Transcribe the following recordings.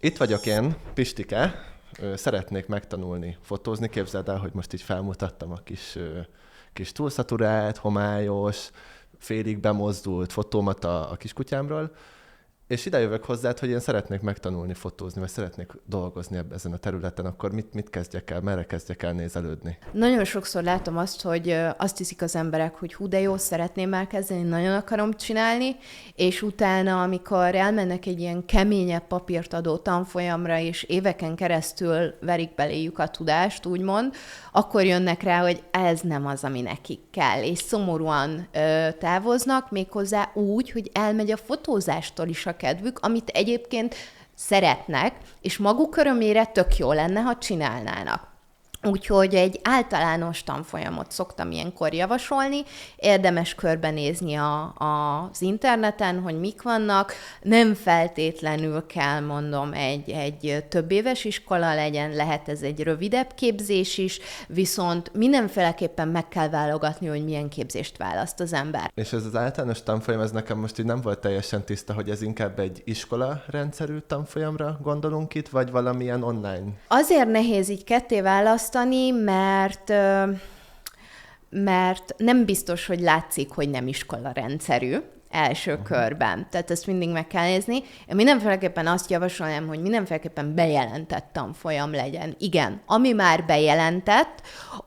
Itt vagyok én, Pistike, szeretnék megtanulni fotózni. Képzeld el, hogy most így felmutattam a kis túlszaturált, homályos, félig bemozdult fotómat a kiskutyámról, és ide jövök hozzád, hogy én szeretnék megtanulni fotózni, vagy szeretnék dolgozni ezen a területen, akkor mit kezdjek el, merre kezdjek el nézelődni? Nagyon sokszor látom azt, hogy azt hiszik az emberek, hogy hú, de jó, szeretném elkezdeni, nagyon akarom csinálni, és utána, amikor elmennek egy ilyen keményebb papírt adó tanfolyamra, és éveken keresztül verik beléjük a tudást, úgymond, akkor jönnek rá, hogy ez nem az, ami nekik kell, és szomorúan távoznak, méghozzá úgy, hogy elmegy a fotózástól is a kedvük, amit egyébként szeretnek, és maguk örömére tök jó lenne, ha csinálnának. Úgyhogy egy általános tanfolyamot szoktam ilyenkor javasolni, érdemes körbenézni az interneten, hogy mik vannak, nem feltétlenül kell, mondom, egy több éves iskola legyen, lehet ez egy rövidebb képzés is, viszont mindenféleképpen meg kell válogatni, hogy milyen képzést választ az ember. És ez az általános tanfolyam, ez nekem most így nem volt teljesen tiszta, hogy ez inkább egy iskola rendszerű tanfolyamra gondolunk itt, vagy valamilyen online? Azért nehéz így ketté választani, mert nem biztos, hogy látszik, hogy nem iskola rendszerű első körben. Tehát ezt mindig meg kell nézni. Én mindenféleképpen azt javasolnám, hogy mindenféleképpen bejelentett tanfolyam legyen. Igen, ami már bejelentett,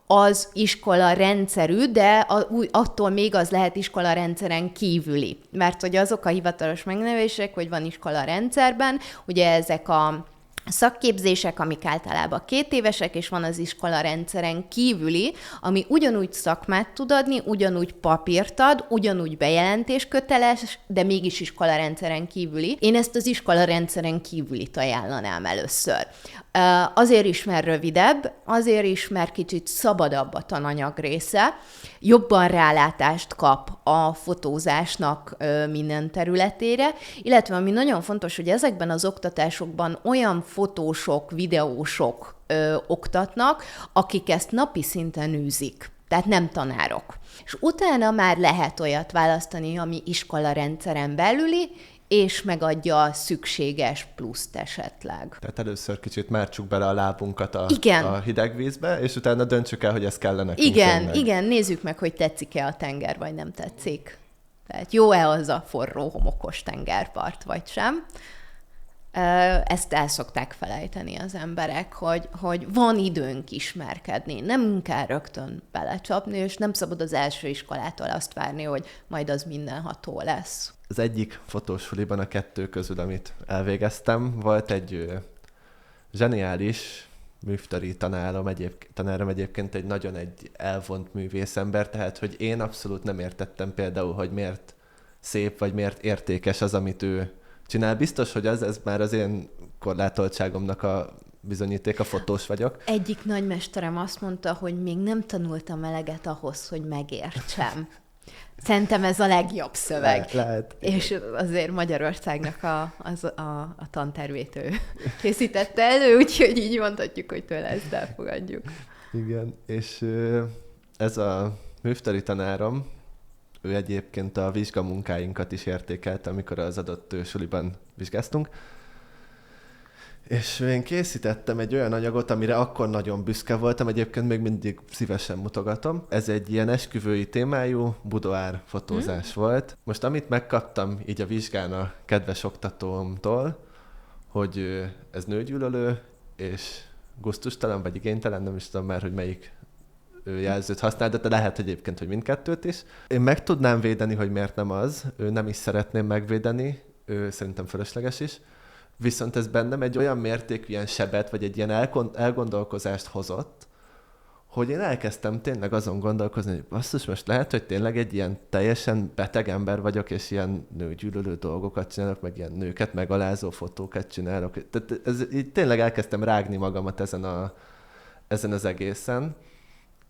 az iskola rendszerű, de attól még az lehet iskola rendszeren kívüli. Mert hogy azok a hivatalos megnevezések, hogy van iskola rendszerben, ugye ezek a szakképzések, amik általában 2 évesek, és van az iskola rendszeren kívüli, ami ugyanúgy szakmát tud adni, ugyanúgy papírt ad, ugyanúgy bejelentésköteles, de mégis iskola rendszeren kívüli. Én ezt az iskola rendszeren kívülit ajánlanám először. Azért is, mert rövidebb, azért is, mert kicsit szabadabb a tananyag része, jobban rálátást kap a fotózásnak minden területére, illetve ami nagyon fontos, hogy ezekben az oktatásokban olyan fotósok, videósok oktatnak, akik ezt napi szinten űzik. Tehát nem tanárok. És utána már lehet olyat választani, ami iskola rendszeren belüli, és megadja a szükséges pluszt esetleg. Tehát először kicsit mártsuk bele a lábunkat a hideg vízbe, és utána döntsük el, hogy ez kellene nekünk. Igen, nézzük meg, hogy tetszik-e a tenger, vagy nem tetszik. Tehát jó-e az a forró, homokos tengerpart, vagy sem. Ezt el szokták felejteni az emberek, hogy van időnk ismerkedni, nem kell rögtön belecsapni, és nem szabad az első iskolától azt várni, hogy majd az mindenható lesz. Az egyik fotósuliban a 2 közül, amit elvégeztem, volt egy zseniális művtari tanárom egyébként egy nagyon elvont művészember, tehát hogy én abszolút nem értettem például, hogy miért szép, vagy miért értékes az, amit ő csinál. Biztos, hogy ez már az én korlátoltságomnak a bizonyítéka, fotós vagyok. Egyik nagymesterem azt mondta, hogy még nem tanultam eleget ahhoz, hogy megértsem. Szerintem ez a legjobb szöveg. Lehet. És azért Magyarországnak a tantervét ő készítette elő, úgyhogy így mondhatjuk, hogy tőle ezt elfogadjuk. Igen, és ez a művtari tanárom, ő egyébként a vizsgamunkáinkat is értékelte, amikor az adott suliban vizsgáztunk. És én készítettem egy olyan anyagot, amire akkor nagyon büszke voltam, egyébként még mindig szívesen mutogatom. Ez egy ilyen esküvői témájú budoár fotózás volt. Most amit megkaptam így a vizsgán a kedves oktatómtól, hogy ez nőgyűlölő, és gusztustalan vagy igénytelen, nem is tudom már, hogy melyik jelzőt használ, de lehet egyébként, hogy mindkettőt is. Én meg tudnám védeni, hogy miért nem az, nem is szeretném megvédeni, szerintem fölösleges is, viszont ez bennem egy olyan mértékű ilyen sebet, vagy egy ilyen elgondolkozást hozott, hogy én elkezdtem tényleg azon gondolkozni, hogy basszus, most lehet, hogy tényleg egy ilyen teljesen beteg ember vagyok, és ilyen nőgyűlölő dolgokat csinálok, meg ilyen nőket megalázó fotókat csinálok. Tehát így tényleg elkezdtem rágni magamat ezen az egészen.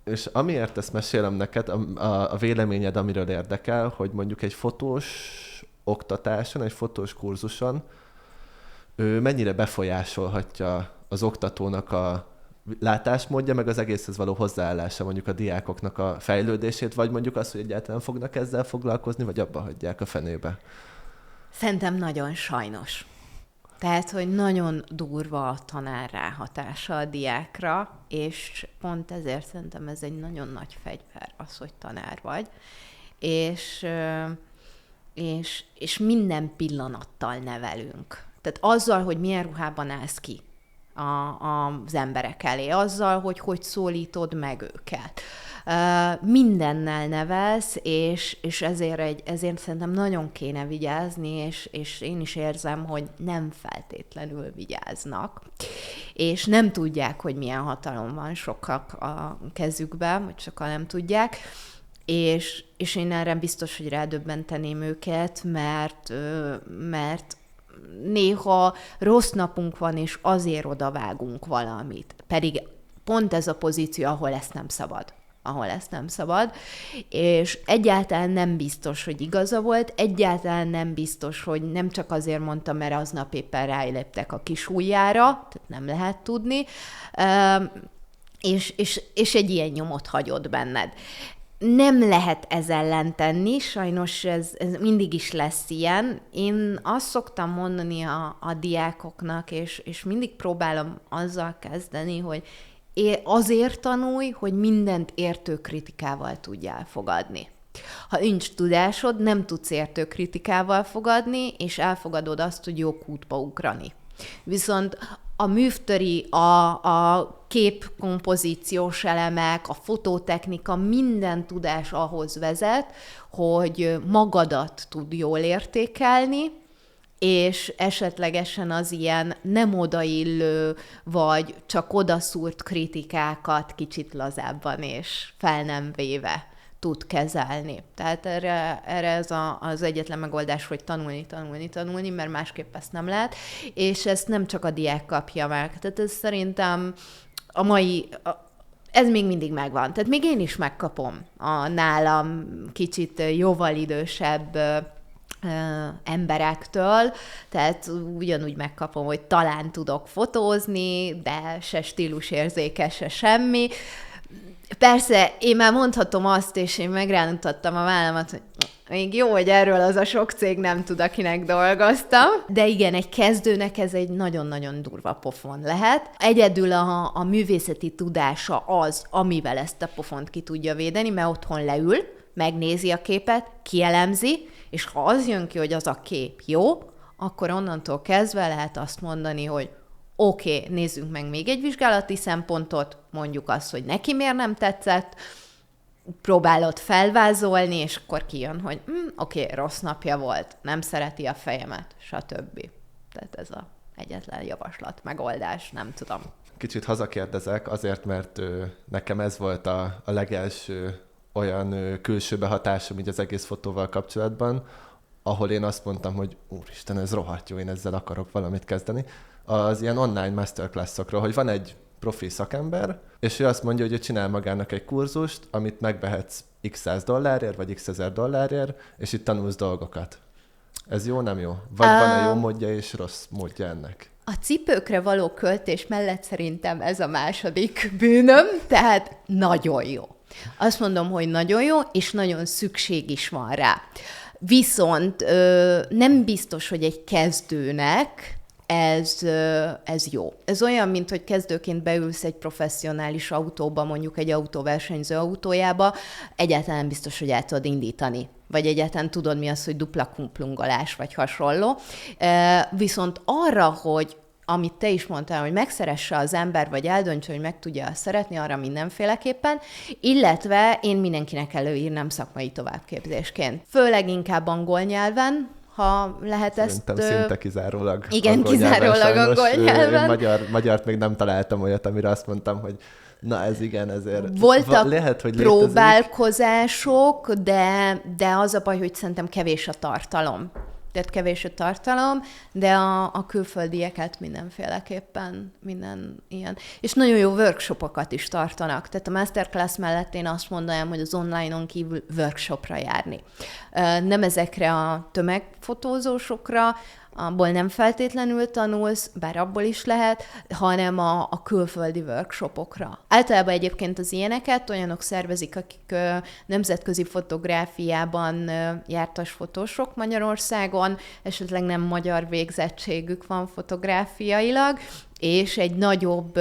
És amiért ezt mesélem neked, a véleményed, amiről érdekel, hogy mondjuk egy fotós oktatáson, egy fotós kurzuson ő mennyire befolyásolhatja az oktatónak a látásmódja, meg az egészhez való hozzáállása mondjuk a diákoknak a fejlődését, vagy mondjuk azt, hogy egyáltalán fognak ezzel foglalkozni, vagy abba hagyják a fenébe. Szerintem nagyon sajnos. Tehát, hogy nagyon durva a tanár ráhatása a diákra, és pont ezért szerintem ez egy nagyon nagy fegyver, az, hogy tanár vagy. És minden pillanattal nevelünk. Tehát azzal, hogy milyen ruhában állsz ki az emberek elé, azzal, hogy szólítod meg őket. Mindennel nevelsz, és ezért szerintem nagyon kéne vigyázni, és én is érzem, hogy nem feltétlenül vigyáznak. És nem tudják, hogy milyen hatalom van sokak a kezükben, vagy sokan nem tudják, és én erre biztos, hogy rádöbbenteném őket, mert néha rossz napunk van, és azért odavágunk valamit. Pedig pont ez a pozíció, ahol ezt nem szabad, és egyáltalán nem biztos, hogy igaza volt, egyáltalán nem biztos, hogy nem csak azért mondta, mert aznap éppen ráiléptek a kis ujjára, tehát nem lehet tudni, és egy ilyen nyomot hagyott benned. Nem lehet ez ellen tenni, sajnos ez mindig is lesz ilyen. Én azt szoktam mondani a diákoknak, és mindig próbálom azzal kezdeni, hogy azért tanulj, hogy mindent értő kritikával tudjál fogadni. Ha nincs tudásod, nem tudsz értő kritikával fogadni, és elfogadod azt, hogy jó kútba ugrani. Viszont a művtöri, a képkompozíciós elemek, a fototechnika, minden tudás ahhoz vezet, hogy magadat tud jól értékelni, és esetlegesen az ilyen nem odaillő, vagy csak odaszúrt kritikákat kicsit lazábban és fel nem véve tud kezelni. Tehát erre ez az egyetlen megoldás, hogy tanulni, mert másképp ezt nem lehet, és ezt nem csak a diák kapja meg. Tehát ez szerintem ez még mindig megvan. Tehát még én is megkapom a nálam kicsit jóval idősebb emberektől, tehát ugyanúgy megkapom, hogy talán tudok fotózni, de se stílusérzéke, se semmi. Persze, én már mondhatom azt, és én megránuttattam a vállamat, hogy még jó, hogy erről az a sok cég nem tud, akinek dolgoztam. De igen, egy kezdőnek ez egy nagyon-nagyon durva pofon lehet. Egyedül a művészeti tudása az, amivel ezt a pofont ki tudja védeni, mert otthon leül, megnézi a képet, kielemzi, és ha az jön ki, hogy az a kép jó, akkor onnantól kezdve lehet azt mondani, hogy oké, nézzünk meg még egy vizsgálati szempontot, mondjuk azt, hogy neki miért nem tetszett, próbálod felvázolni, és akkor kijön, hogy oké, rossz napja volt, nem szereti a fejemet, stb. Tehát ez az egyetlen javaslat, megoldás, nem tudom. Kicsit hazakérdezek, azért, mert nekem ez volt a legelső olyan külső behatásom így az egész fotóval kapcsolatban, ahol én azt mondtam, hogy úristen, ez rohadt jó, én ezzel akarok valamit kezdeni. Az ilyen online masterclassokról, hogy van egy profi szakember, és ő azt mondja, hogy ő csinál magának egy kurzust, amit megvehetsz x $100 vagy x $1000, és itt tanulsz dolgokat. Ez jó, nem jó? Vagy van-e jó módja és rossz módja ennek? A cipőkre való költés mellett szerintem ez a második bűnöm, tehát nagyon jó. Azt mondom, hogy nagyon jó, és nagyon szükség is van rá. Viszont nem biztos, hogy egy kezdőnek ez jó. Ez olyan, mint hogy kezdőként beülsz egy professzionális autóba, mondjuk egy autóversenyző autójába, egyáltalán nem biztos, hogy el tudod indítani. Vagy egyáltalán tudod, mi az, hogy dupla kumplungolás, vagy hasonló. Viszont arra, hogy amit te is mondtál, hogy megszeresse az ember, vagy eldöntse, hogy meg tudja szeretni, arra mindenféleképpen, illetve én mindenkinek előírnám szakmai továbbképzésként. Főleg inkább angol nyelven, ha lehet szerintem ezt... szinte kizárólag. Igen, kizárólag angol nyelven. Magyart még nem találtam olyat, amire azt mondtam, hogy na ez igen, ezért... Voltak lehet, hogy próbálkozások, de az a baj, hogy szerintem kevés a tartalom. Tehát kevés a tartalom, de a külföldieket mindenféleképpen minden ilyen. És nagyon jó workshopokat is tartanak. Tehát a masterclass mellett én azt mondanám, hogy az online-on kívül workshopra járni. Nem ezekre a tömegfotózósokra, abból nem feltétlenül tanulsz, bár abból is lehet, hanem a külföldi workshopokra. Általában egyébként az ilyeneket olyanok szervezik, akik nemzetközi fotográfiában jártas fotósok Magyarországon, esetleg nem magyar végzettségük van fotográfiailag, és egy nagyobb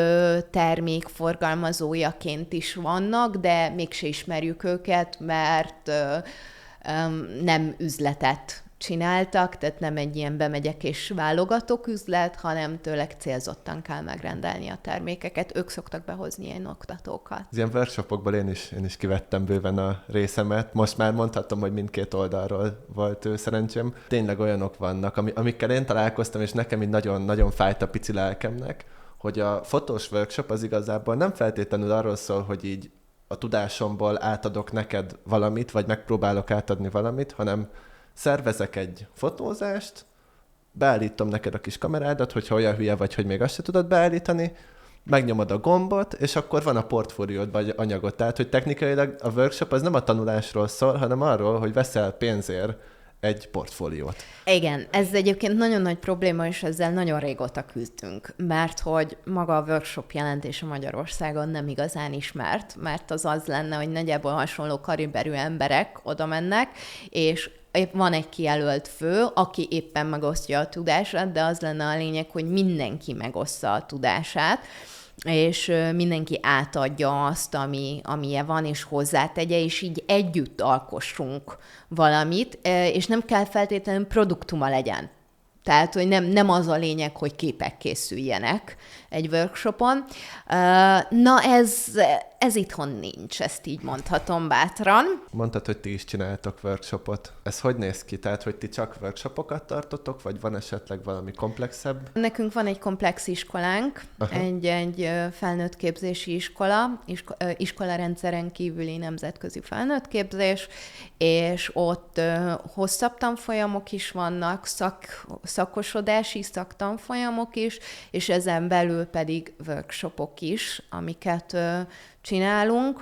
termék forgalmazójaként is vannak, de mégse ismerjük őket, mert nem üzletet csináltak, tehát nem egy ilyen bemegyek és válogatok üzlet, hanem tőleg célzottan kell megrendelni a termékeket. Ők szoktak behozni ilyen oktatókat. Az ilyen workshopokból én is kivettem bőven a részemet. Most már mondhatom, hogy mindkét oldalról volt szerencsém. Tényleg olyanok vannak, amikkel én találkoztam, és nekem így nagyon-nagyon fájt a pici lelkemnek, hogy a fotós workshop az igazából nem feltétlenül arról szól, hogy így a tudásomból átadok neked valamit, vagy megpróbálok átadni valamit, hanem szervezek egy fotózást, beállítom neked a kis kamerádat, hogyha olyan hülye vagy, hogy még azt se tudod beállítani, megnyomod a gombot, és akkor van a portfóliódban egy anyagot. Tehát, hogy technikailag a workshop az nem a tanulásról szól, hanem arról, hogy veszel pénzért egy portfóliót. Igen, ez egyébként nagyon nagy probléma, és ezzel nagyon régóta küzdünk, mert hogy maga a workshop jelentése Magyarországon nem igazán ismert, mert az lenne, hogy nagyjából hasonló kaliberű emberek oda mennek, és van egy kijelölt fő, aki éppen megosztja a tudását, de az lenne a lényeg, hogy mindenki megoszta a tudását, és mindenki átadja azt, amilyen van, és hozzátegye, és így együtt alkossunk valamit, és nem kell feltétlenül produktuma legyen. Tehát, hogy nem az a lényeg, hogy képek készüljenek egy workshopon. Na, ez itthon nincs, ezt így mondhatom bátran. Mondtad, hogy ti is csináltok workshopot. Ez hogy néz ki? Tehát, hogy ti csak workshopokat tartotok, vagy van esetleg valami komplexebb? Nekünk van egy komplex iskolánk, egy felnőtt képzési iskolarendszeren kívüli nemzetközi felnőttképzés, és ott hosszabb tanfolyamok is vannak, szakosodási szaktanfolyamok is, és ezen belül pedig workshopok is, amiket csinálunk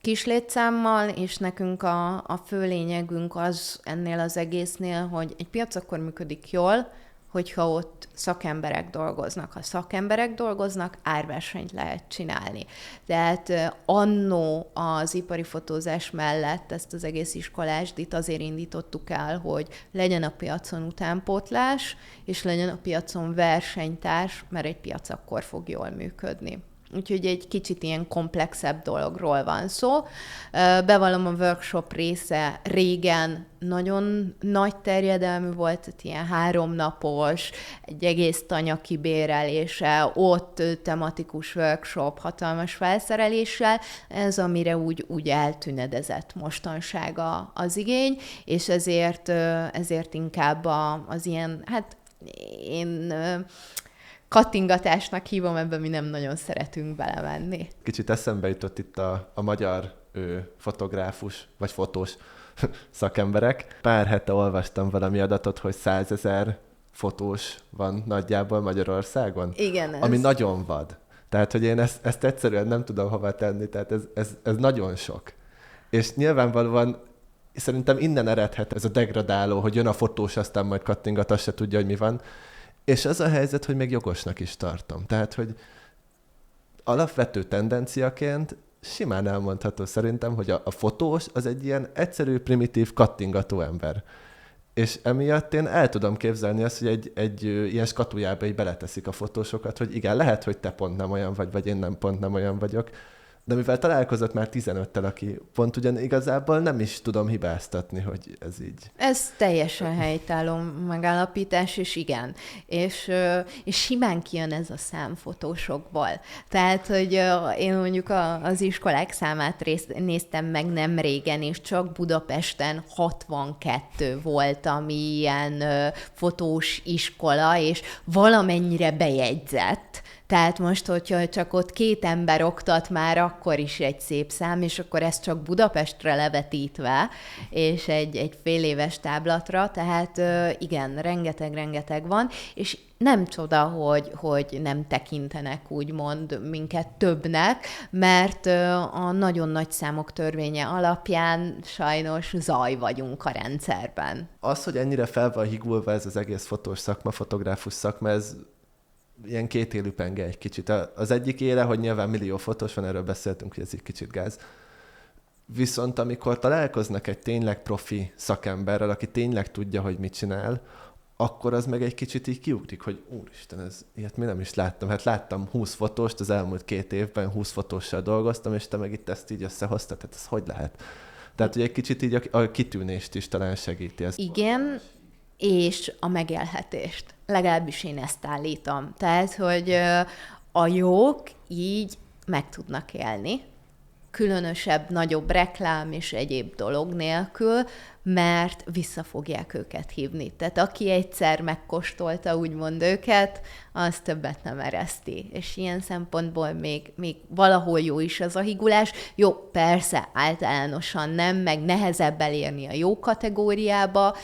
kis létszámmal, és nekünk a fő lényegünk az ennél az egésznél, hogy egy piac akkor működik jól, hogyha ott szakemberek dolgoznak. Ha szakemberek dolgoznak, árversenyt lehet csinálni. Tehát annó az ipari fotózás mellett ezt az egész iskolásdit azért indítottuk el, hogy legyen a piacon utánpótlás, és legyen a piacon versenytárs, mert egy piac akkor fog jól működni. Úgyhogy egy kicsit ilyen komplexebb dologról van szó. Bevallom, a workshop része régen nagyon nagy terjedelmű volt, tehát ilyen 3 napos, egy egész tanya kibérelése, ott tematikus workshop, hatalmas felszereléssel, ez amire úgy eltünedezett mostanság az igény, és ezért inkább az ilyen, hát én kattingatásnak hívom, ebben mi nem nagyon szeretünk belemenni. Kicsit eszembe jutott itt a magyar fotográfus, vagy fotós szakemberek. Pár hete olvastam valami adatot, hogy 100 000 fotós van nagyjából Magyarországon. Igen. Ami nagyon vad. Tehát, hogy én ezt egyszerűen nem tudom hova tenni, tehát ez nagyon sok. És nyilvánvalóan szerintem innen eredhet ez a degradáló, hogy jön a fotós, aztán majd kattingat, azt se tudja, hogy mi van. És az a helyzet, hogy még jogosnak is tartom. Tehát, hogy alapvető tendenciaként simán elmondható szerintem, hogy a fotós az egy ilyen egyszerű, primitív, kattingató ember. És emiatt én el tudom képzelni azt, hogy egy ilyen skatujába így beleteszik a fotósokat, hogy igen, lehet, hogy te pont nem olyan vagy én nem pont nem olyan vagyok, de mivel találkozott már 15-tel, aki pont ugyan igazából nem is tudom hibáztatni, hogy ez így. Ez teljesen helytálló megállapítás, és igen. És simán kijön ez a szám fotósokból. Tehát, hogy én mondjuk az iskolák számát néztem meg nem régen, és csak Budapesten 62 volt, ami ilyen fotós iskola, és valamennyire bejegyzett. Tehát most, hogyha csak ott 2 ember oktat, már akkor is egy szép szám, és akkor ez csak Budapestre levetítve, és egy fél éves táblatra, tehát igen, rengeteg van, és nem csoda, hogy nem tekintenek úgymond minket többnek, mert a nagyon nagy számok törvénye alapján sajnos zaj vagyunk a rendszerben. Az, hogy ennyire fel van higulva ez az egész fotós szakma, fotográfus szakma, ez ilyen kétélű penge egy kicsit. Az egyik éle, hogy nyilván millió fotós van, erről beszéltünk, hogy ez egy kicsit gáz. Viszont amikor találkoznak egy tényleg profi szakemberrel, aki tényleg tudja, hogy mit csinál, akkor az meg egy kicsit így kiugrik, hogy úristen, ilyet még nem is láttam. Hát láttam 20 fotóst az elmúlt 2 évben, 20 fotóssal dolgoztam, és te meg itt ezt így összehoztad, tehát ez hogy lehet? Tehát, hogy egy kicsit így a kitűnést is talán segíti ez. Igen, és a megélhetést. Legalábbis én ezt állítom. Tehát, hogy a jók így meg tudnak élni, különösebb, nagyobb reklám és egyéb dolog nélkül, mert vissza fogják őket hívni. Tehát aki egyszer megkóstolta úgymond őket, az többet nem ereszti. És ilyen szempontból még valahol jó is ez a higulás. Jó, persze, általánosan nem, meg nehezebb elérni a jó kategóriába,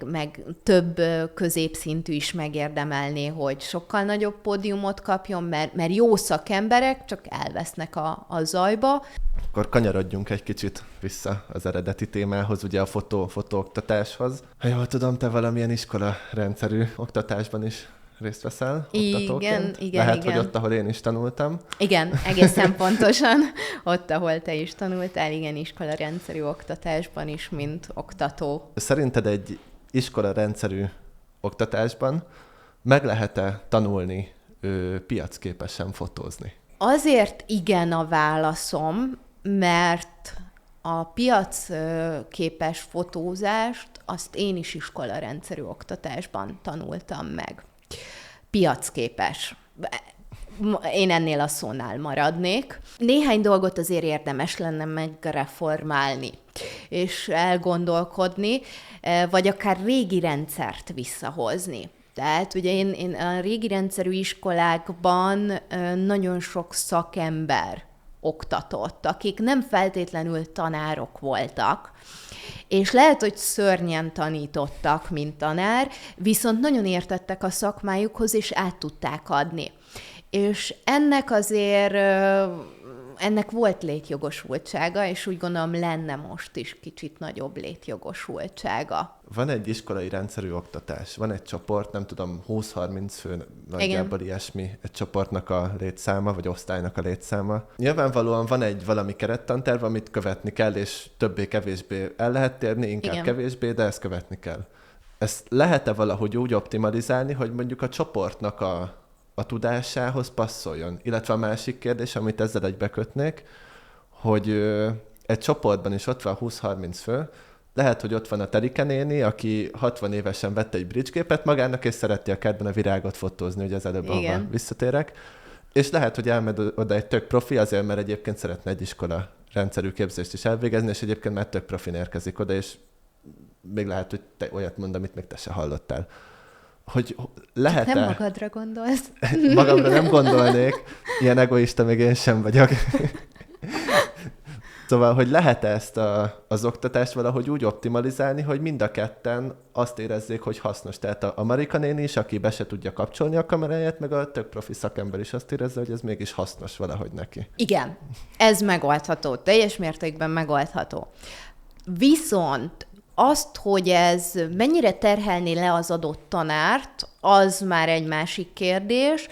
meg több középszintű is megérdemelné, hogy sokkal nagyobb pódiumot kapjon, mert jó szakemberek csak elvesznek a zajba. Akkor kanyarodjunk egy kicsit vissza az eredeti témához, ugye a fotóoktatáshoz. Ha jól tudom, te valamilyen iskola rendszerű oktatásban is részt veszel oktatóként? Igen. Lehet, hogy ott, ahol én is tanultam. Igen, egészen pontosan. Ott, ahol te is tanultál, igen, iskola rendszerű oktatásban is, mint oktató. Szerinted egy iskola rendszerű oktatásban meg lehet-e tanulni piacképesen fotózni? Azért igen a válaszom, mert a piacképes fotózást azt én is iskolarendszerű oktatásban tanultam meg. Piacképes. Én ennél a szónál maradnék. Néhány dolgot azért érdemes lenne megreformálni, és elgondolkodni, vagy akár régi rendszert visszahozni. Tehát ugye én a régi rendszerű iskolákban nagyon sok szakember oktatott, akik nem feltétlenül tanárok voltak, és lehet, hogy szörnyen tanítottak, mint tanár, viszont nagyon értettek a szakmájukhoz, és át tudták adni. És ennek volt létjogosultsága, és úgy gondolom lenne most is kicsit nagyobb létjogosultsága. Van egy iskolai rendszerű oktatás, van egy csoport, nem tudom, 20-30 fő, nagyjából ilyesmi egy csoportnak a létszáma, vagy osztálynak a létszáma. Nyilvánvalóan van egy valami kerettanterv, amit követni kell, és többé-kevésbé el lehet térni, inkább kevésbé, de ezt követni kell. Ezt lehet-e valahogy úgy optimalizálni, hogy mondjuk a csoportnak a tudásához passzoljon? Illetve a másik kérdés, amit ezzel egybekötnék, hogy egy csoportban is ott van 20-30 fő, lehet, hogy ott van a Terike néni, aki 60 évesen vette egy bridgegépet magának, és szereti a kertben a virágot fotózni, hogy az előbb ahova visszatérek. És lehet, hogy elmegy oda egy tök profi, azért, mert egyébként szeretne egy iskola rendszerű képzést is elvégezni, és egyébként már tök profin érkezik oda, és még lehet, hogy te olyat mond, amit még te se hallottál. Hogy lehet-e... Nem magadra gondolsz. Magamra nem gondolnék, ilyen egoista még én sem vagyok. Szóval, hogy lehet ezt az oktatást valahogy úgy optimalizálni, hogy mind a ketten azt érezzék, hogy hasznos. Tehát a Marika néni is, aki be se tudja kapcsolni a kameráját, meg a tök profi szakember is azt érezze, hogy ez mégis hasznos valahogy neki. Igen, ez megoldható, teljes mértékben megoldható. Viszont azt, hogy ez mennyire terhelné le az adott tanárt, az már egy másik kérdés,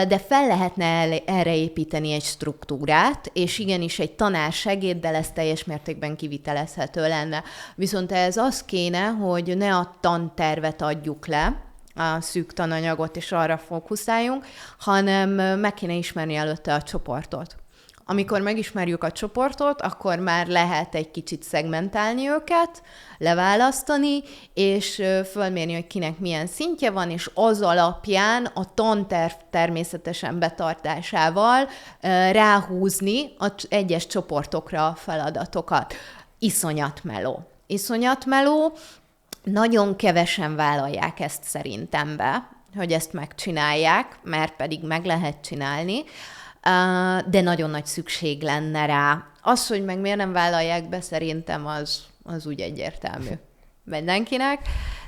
de fel lehetne erre építeni egy struktúrát, és igenis egy tanár segéddel ez teljes mértékben kivitelezhető lenne. Viszont ez az kéne, hogy ne a tantervet adjuk le, a szűk tananyagot, és arra fókuszáljunk, hanem meg kéne ismerni előtte a csoportot. Amikor megismerjük a csoportot, akkor már lehet egy kicsit szegmentálni őket, leválasztani, és fölmérni, hogy kinek milyen szintje van, és az alapján a tanterv természetesen betartásával ráhúzni az egyes csoportokra a feladatokat. Iszonyat meló. Nagyon kevesen vállalják ezt szerintem be, hogy ezt megcsinálják, mert pedig meg lehet csinálni, de nagyon nagy szükség lenne rá. Az, hogy meg miért nem vállalják be, szerintem az úgy egyértelmű mindenkinek,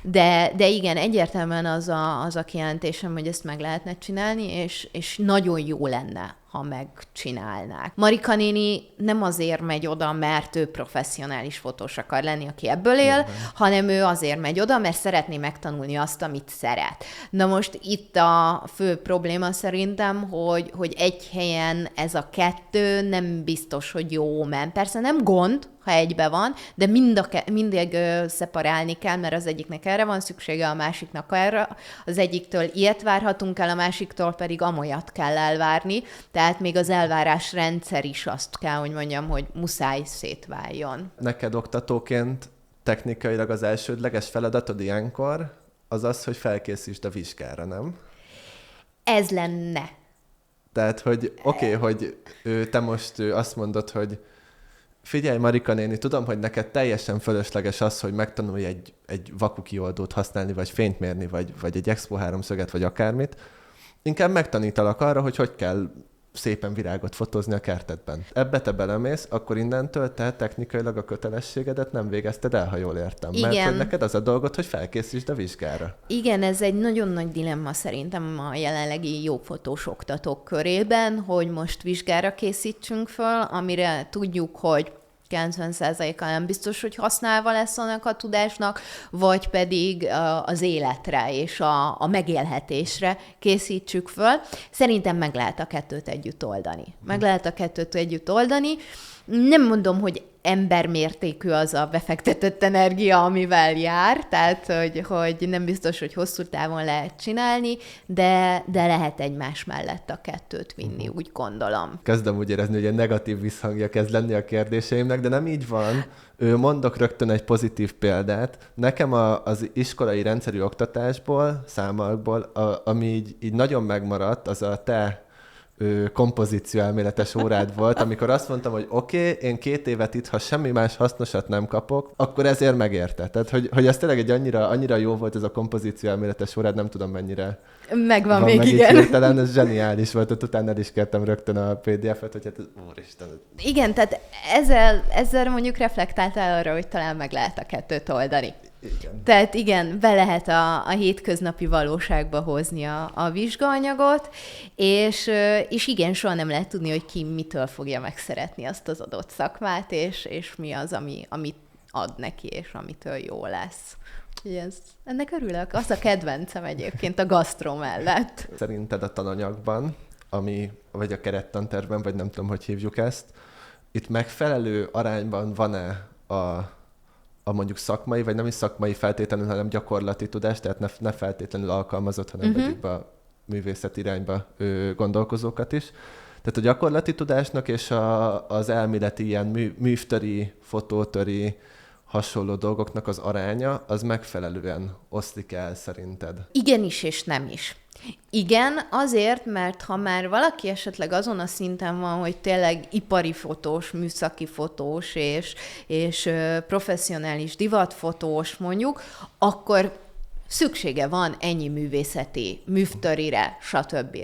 de igen, egyértelműen az a kijelentésem, hogy ezt meg lehetne csinálni, és nagyon jó lenne, ha megcsinálnák. Marika néni nem azért megy oda, mert ő professzionális fotós akar lenni, aki ebből él, hanem ő azért megy oda, mert szeretné megtanulni azt, amit szeret. Na most itt a fő probléma szerintem, hogy egy helyen ez a kettő nem biztos, hogy jó ment. Persze nem gond, ha egybe van, de mindig szeparálni kell, mert az egyiknek erre van szüksége, a másiknak erre. Az egyiktől ilyet várhatunk el, a másiktól pedig amolyat kell elvárni. Tehát még az elvárás rendszer is azt kell, hogy mondjam, hogy muszáj szétváljon. Neked oktatóként technikailag az elsődleges feladatod ilyenkor az az, hogy felkészítsd a vizsgára, nem? Ez lenne. Tehát, hogy oké, hogy te most azt mondod, hogy figyelj, Marika néni, tudom, hogy neked teljesen fölösleges az, hogy megtanulj egy vakukioldót használni, vagy fényt mérni, vagy egy Expo 3-szöget, vagy akármit. Inkább megtanítalak arra, hogy kell szépen virágot fotózni a kertedben. Ebbe te belemész, akkor innentől te technikailag a kötelességedet nem végezted el, ha jól értem. Igen. Mert hogy neked az a dolgot, hogy felkészítsd a vizsgára. Igen, ez egy nagyon nagy dilemma szerintem a jelenlegi jó fotós oktatók körében, hogy most vizsgára készítsünk föl, amire tudjuk, hogy 90%-a nem biztos, hogy használva lesz annak a tudásnak, vagy pedig az életre és a megélhetésre készítsük föl. Szerintem meg lehet a kettőt együtt oldani. Nem mondom, hogy embermértékű az a befektetett energia, amivel jár, tehát hogy nem biztos, hogy hosszú távon lehet csinálni, de lehet egymás mellett a kettőt vinni, úgy gondolom. Kezdem úgy érezni, hogy egy negatív visszhangja kezd lenni a kérdéseimnek, de nem így van. Mondok rögtön egy pozitív példát. Nekem az iskolai rendszerű oktatásból, számakból, ami így nagyon megmaradt, az a te kompozícióelméletes órád volt, amikor azt mondtam, hogy oké, én 2 évet itt, ha semmi más hasznosat nem kapok, akkor ezért megérte. Tehát, hogy ez tényleg egy annyira jó volt ez a kompozícióelméletes órád, nem tudom mennyire megvan van még, meg igen. Talán ez zseniális volt, ott utána el is kértem rögtön a PDF-et, hogy hát úristen. Igen, tehát ezzel mondjuk reflektáltál arra, hogy talán meg lehet a kettőt oldani. Igen. Tehát igen, be lehet a hétköznapi valóságba hozni a vizsgaanyagot, és igen, soha nem lehet tudni, hogy ki mitől fogja megszeretni azt az adott szakmát, és mi az, amit ad neki, és amitől jó lesz. Ennek örülök. Az a kedvencem egyébként a gasztró mellett. Szerinted a tananyagban, vagy a kerettantervben, vagy nem tudom, hogy hívjuk ezt, itt megfelelő arányban van-e a mondjuk szakmai, vagy nem is szakmai feltétlenül, hanem gyakorlati tudás, tehát ne feltétlenül alkalmazott, hanem vegyük be a művészet irányba gondolkozókat is. Tehát a gyakorlati tudásnak és az elméleti ilyen művtöri, fotótöri, hasonló dolgoknak az aránya, az megfelelően oszlik el szerinted? Igenis és nem is. Igen, azért, mert ha már valaki esetleg azon a szinten van, hogy tényleg ipari fotós, műszaki fotós és professzionális divatfotós mondjuk, akkor szüksége van ennyi művészeti, művtörire, stb.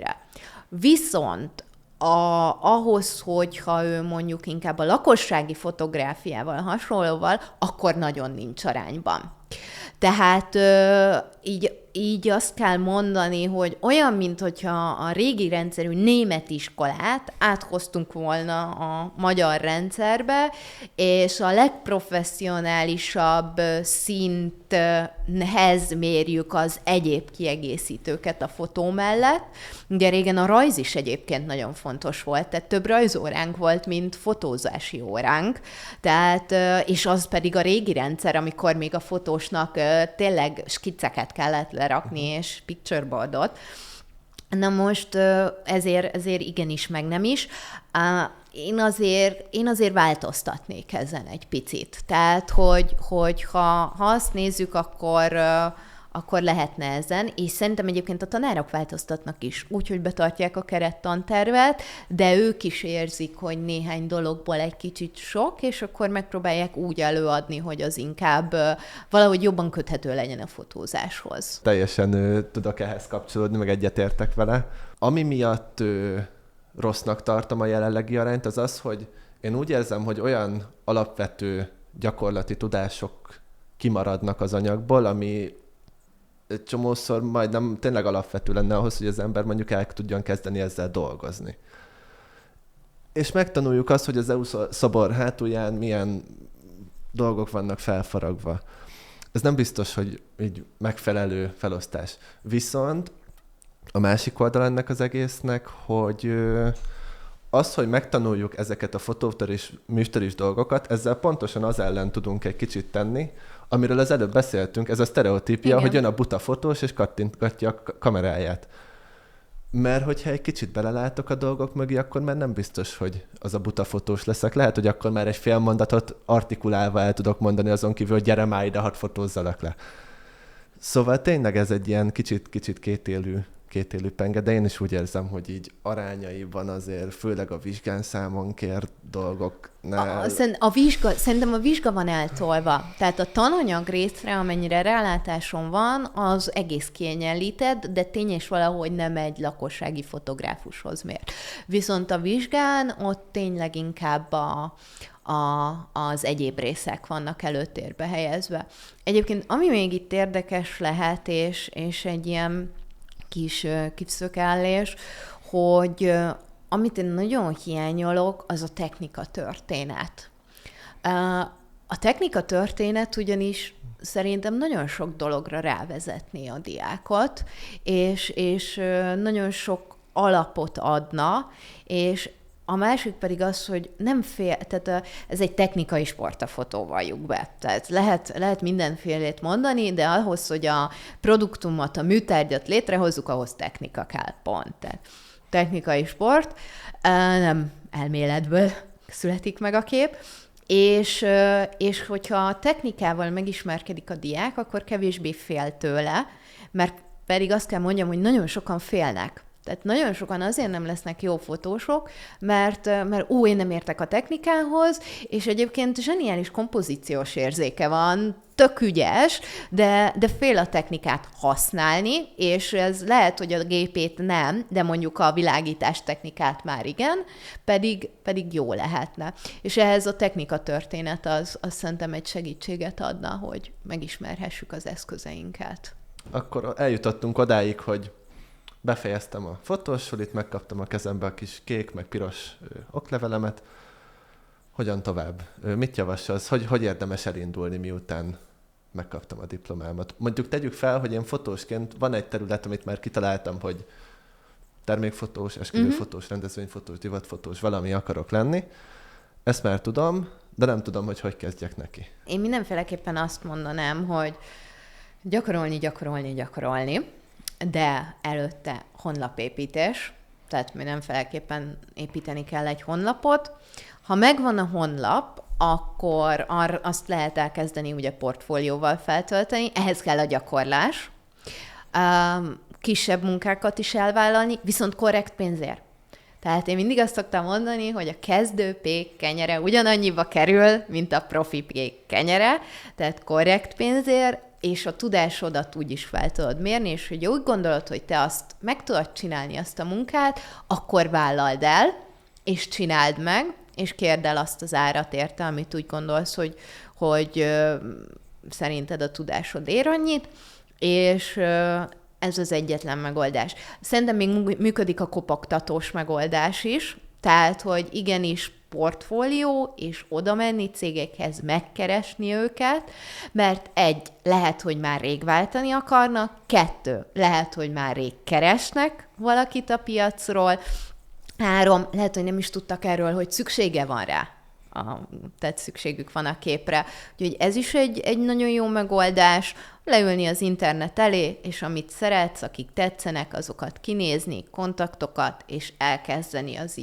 Viszont ahhoz, hogyha ő mondjuk inkább a lakossági fotográfiával hasonlóval, akkor nagyon nincs arányban. Tehát így azt kell mondani, hogy olyan, mint hogyha a régi rendszerű német iskolát áthoztunk volna a magyar rendszerbe, és a legprofesszionálisabb szinthez mérjük az egyéb kiegészítőket a fotó mellett. Ugye régen a rajz is egyébként nagyon fontos volt, tehát több rajzóránk volt, mint fotózási óránk, tehát, és az pedig a régi rendszer, amikor még a fotósnak tényleg skicceket kellett lerakni, és pictureboardot. Na most ezért igenis, meg nem is. Én azért változtatnék ezen egy picit. Tehát, hogy ha azt nézzük, akkor akkor lehetne ezen, és szerintem egyébként a tanárok változtatnak is, úgyhogy betartják a kerettantervet, de ők is érzik, hogy néhány dologból egy kicsit sok, és akkor megpróbálják úgy előadni, hogy az inkább valahogy jobban köthető legyen a fotózáshoz. Teljesen tudok ehhez kapcsolódni, meg egyetértek vele. Ami miatt rossznak tartom a jelenlegi arányt, az az, hogy én úgy érzem, hogy olyan alapvető gyakorlati tudások kimaradnak az anyagból, ami egy csomószor majdnem tényleg alapvető lenne ahhoz, hogy az ember mondjuk el tudjon kezdeni ezzel dolgozni. És megtanuljuk azt, hogy az EU szobor hátulján milyen dolgok vannak felfaragva. Ez nem biztos, hogy így megfelelő felosztás. Viszont a másik oldal ennek az egésznek, hogy az, hogy megtanuljuk ezeket a fotótör és műstör dolgokat, ezzel pontosan az ellen tudunk egy kicsit tenni, amiről az előbb beszéltünk, ez a sztereotípia, igen, hogy jön a buta fotós, és kattintgatja a kameráját. Mert hogyha egy kicsit belelátok a dolgok mögé, akkor már nem biztos, hogy az a buta fotós leszek. Lehet, hogy akkor már egy fél mondatot artikulálva el tudok mondani, azon kívül, hogy gyere már ide, hadd fotózzalak le. Szóval tényleg ez egy ilyen kicsit kétélű penge, de én is úgy érzem, hogy így arányaiban azért, főleg a vizsgán számon kért dolgoknál... Szerintem a vizsga van eltolva. Tehát a tananyag részre, amennyire rálátásom van, az egész kiegyenlített, de tény és valahogy nem egy lakossági fotográfushoz mér. Viszont a vizsgán ott tényleg inkább az egyéb részek vannak előtérbe helyezve. Egyébként, ami még itt érdekes lehet, és egy ilyen kis szökállés, hogy amit én nagyon hiányolok, az a technika történet. A technika történet ugyanis szerintem nagyon sok dologra rávezetné a diákot, és nagyon sok alapot adna, és a másik pedig az, hogy nem tehát ez egy technikai sport, a fotó, valljuk be. Tehát lehet mindenfélét mondani, de ahhoz, hogy a produktumot, a műtárgyat létrehozzuk, ahhoz technika kell, pont. Tehát technikai sport, nem elméletből születik meg a kép, és hogyha a technikával megismerkedik a diák, akkor kevésbé fél tőle, mert pedig azt kell mondjam, hogy nagyon sokan félnek. Tehát nagyon sokan azért nem lesznek jó fotósok, mert én nem értek a technikához, és egyébként zseniális kompozíciós érzéke van, tök ügyes, de fél a technikát használni, és ez lehet, hogy a gépét nem, de mondjuk a világítás technikát már igen, pedig jó lehetne. És ehhez a technika történet az szerintem egy segítséget adna, hogy megismerhessük az eszközeinket. Akkor eljutottunk odáig, hogy befejeztem a fotósulit, megkaptam a kezembe a kis kék, meg piros oklevelemet. Hogyan tovább? Mit javasolsz? Hogy érdemes elindulni, miután megkaptam a diplomámat? Mondjuk tegyük fel, hogy én fotósként van egy terület, amit már kitaláltam, hogy termékfotós, esküvőfotós, rendezvényfotós, divatfotós, valami akarok lenni. Ezt már tudom, de nem tudom, hogy kezdjek neki. Én mindenféleképpen azt mondanám, hogy gyakorolni, de előtte honlapépítés, tehát mindenféleképpen építeni kell egy honlapot. Ha megvan a honlap, akkor azt lehet elkezdeni ugye portfólióval feltölteni, ehhez kell a gyakorlás, kisebb munkákat is elvállalni, viszont korrekt pénzért. Tehát én mindig azt szoktam mondani, hogy a kezdő pék kenyere ugyanannyiba kerül, mint a profi pék kenyere, tehát korrekt pénzért, és a tudásodat úgy is fel tudod mérni, és hogy úgy gondolod, hogy te azt meg tudod csinálni, azt a munkát, akkor vállald el, és csináld meg, és kérd el azt az árat érte, amit úgy gondolsz, hogy szerinted a tudásod ér annyit, és ez az egyetlen megoldás. Szerintem még működik a kopogtatós megoldás is, tehát, hogy igenis portfólió, és oda menni cégekhez, megkeresni őket, mert lehet, hogy már rég váltani akarnak, 2, lehet, hogy már rég keresnek valakit a piacról, 3, lehet, hogy nem is tudtak erről, hogy szüksége van rá. tehát szükségük van a képre. Úgyhogy ez is egy nagyon jó megoldás, leülni az internet elé, és amit szeretsz, akik tetszenek, azokat kinézni, kontaktokat, és elkezdeni az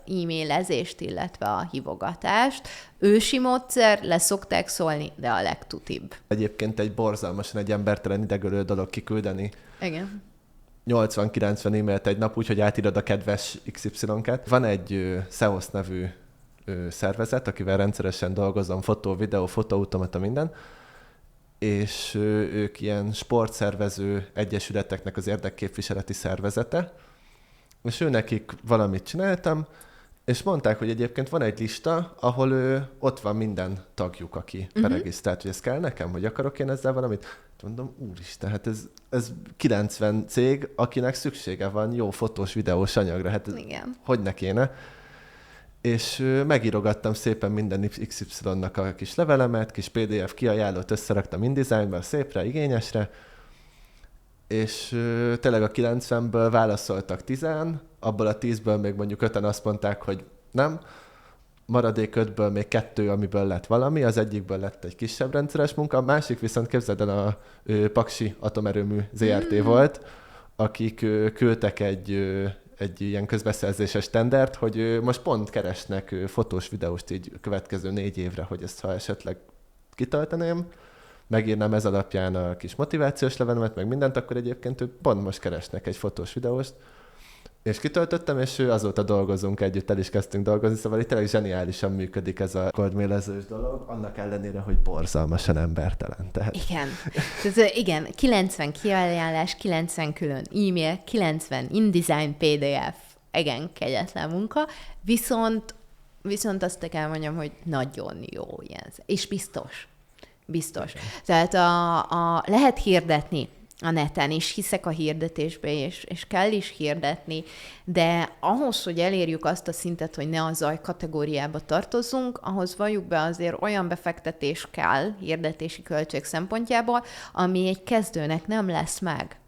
e-mailezést, illetve a hívogatást. Ősi módszer, leszokták szólni, de a legtutibb. Egyébként egy borzalmasan egy embertelen idegölő dolog kiküldeni. Igen. 80-90 e-mailt egy nap, úgyhogy átírod a kedves XY-ket. Van egy SEOS nevű szervezet, akivel rendszeresen dolgozom, fotó, videó, fotóautomata, minden, és ők ilyen sportszervező egyesületeknek az érdekképviseleti szervezete, és nekik valamit csináltam, és mondták, hogy egyébként van egy lista, ahol ott van minden tagjuk, aki beregisztrált, hogy ez kell nekem, hogy akarok én ezzel valamit. Mondom, úristen, hát ez 90 cég, akinek szüksége van jó fotós, videós anyagra, hát ez hogy ne kéne. És megírogattam szépen minden XY-nak a kis levelemet, kis PDF kiajánlót összeraktam InDesignba, szépre, igényesre, és tényleg a 90-ből válaszoltak 10-en, abból a 10-ből még mondjuk 5-en azt mondták, hogy nem, maradék 5-ből még 2, amiből lett valami, az egyikből lett egy kisebb rendszeres munka, a másik viszont képzeld el a Paksi Atomerőmű ZRT volt, akik küldtek egy ilyen közbeszerzéses tendert, hogy most pont keresnek fotós videóst így következő 4 évre, hogy ezt ha esetleg kitölteném, megírnám ez alapján a kis motivációs levelemet, meg mindent, akkor egyébként ők pont most keresnek egy fotós videóst, és kitöltöttem, és azóta dolgozunk együtt, el is kezdtünk dolgozni, szóval itt tényleg zseniálisan működik ez a coldmailezős dolog, annak ellenére, hogy borzalmasan embertelen. Tehát... Igen. Tehát, igen, 90 kiajánlás, 90 külön e-mail, 90 InDesign PDF, igen, kegyetlen munka, viszont azt kell mondjam, hogy nagyon jó ilyen, és biztos. Biztos. Tehát lehet hirdetni a neten, és hiszek a hirdetésbe, és kell is hirdetni, de ahhoz, hogy elérjük azt a szintet, hogy ne a zaj kategóriába tartozzunk, ahhoz valljuk be azért olyan befektetés kell hirdetési költség szempontjából, ami egy kezdőnek nem lesz meg.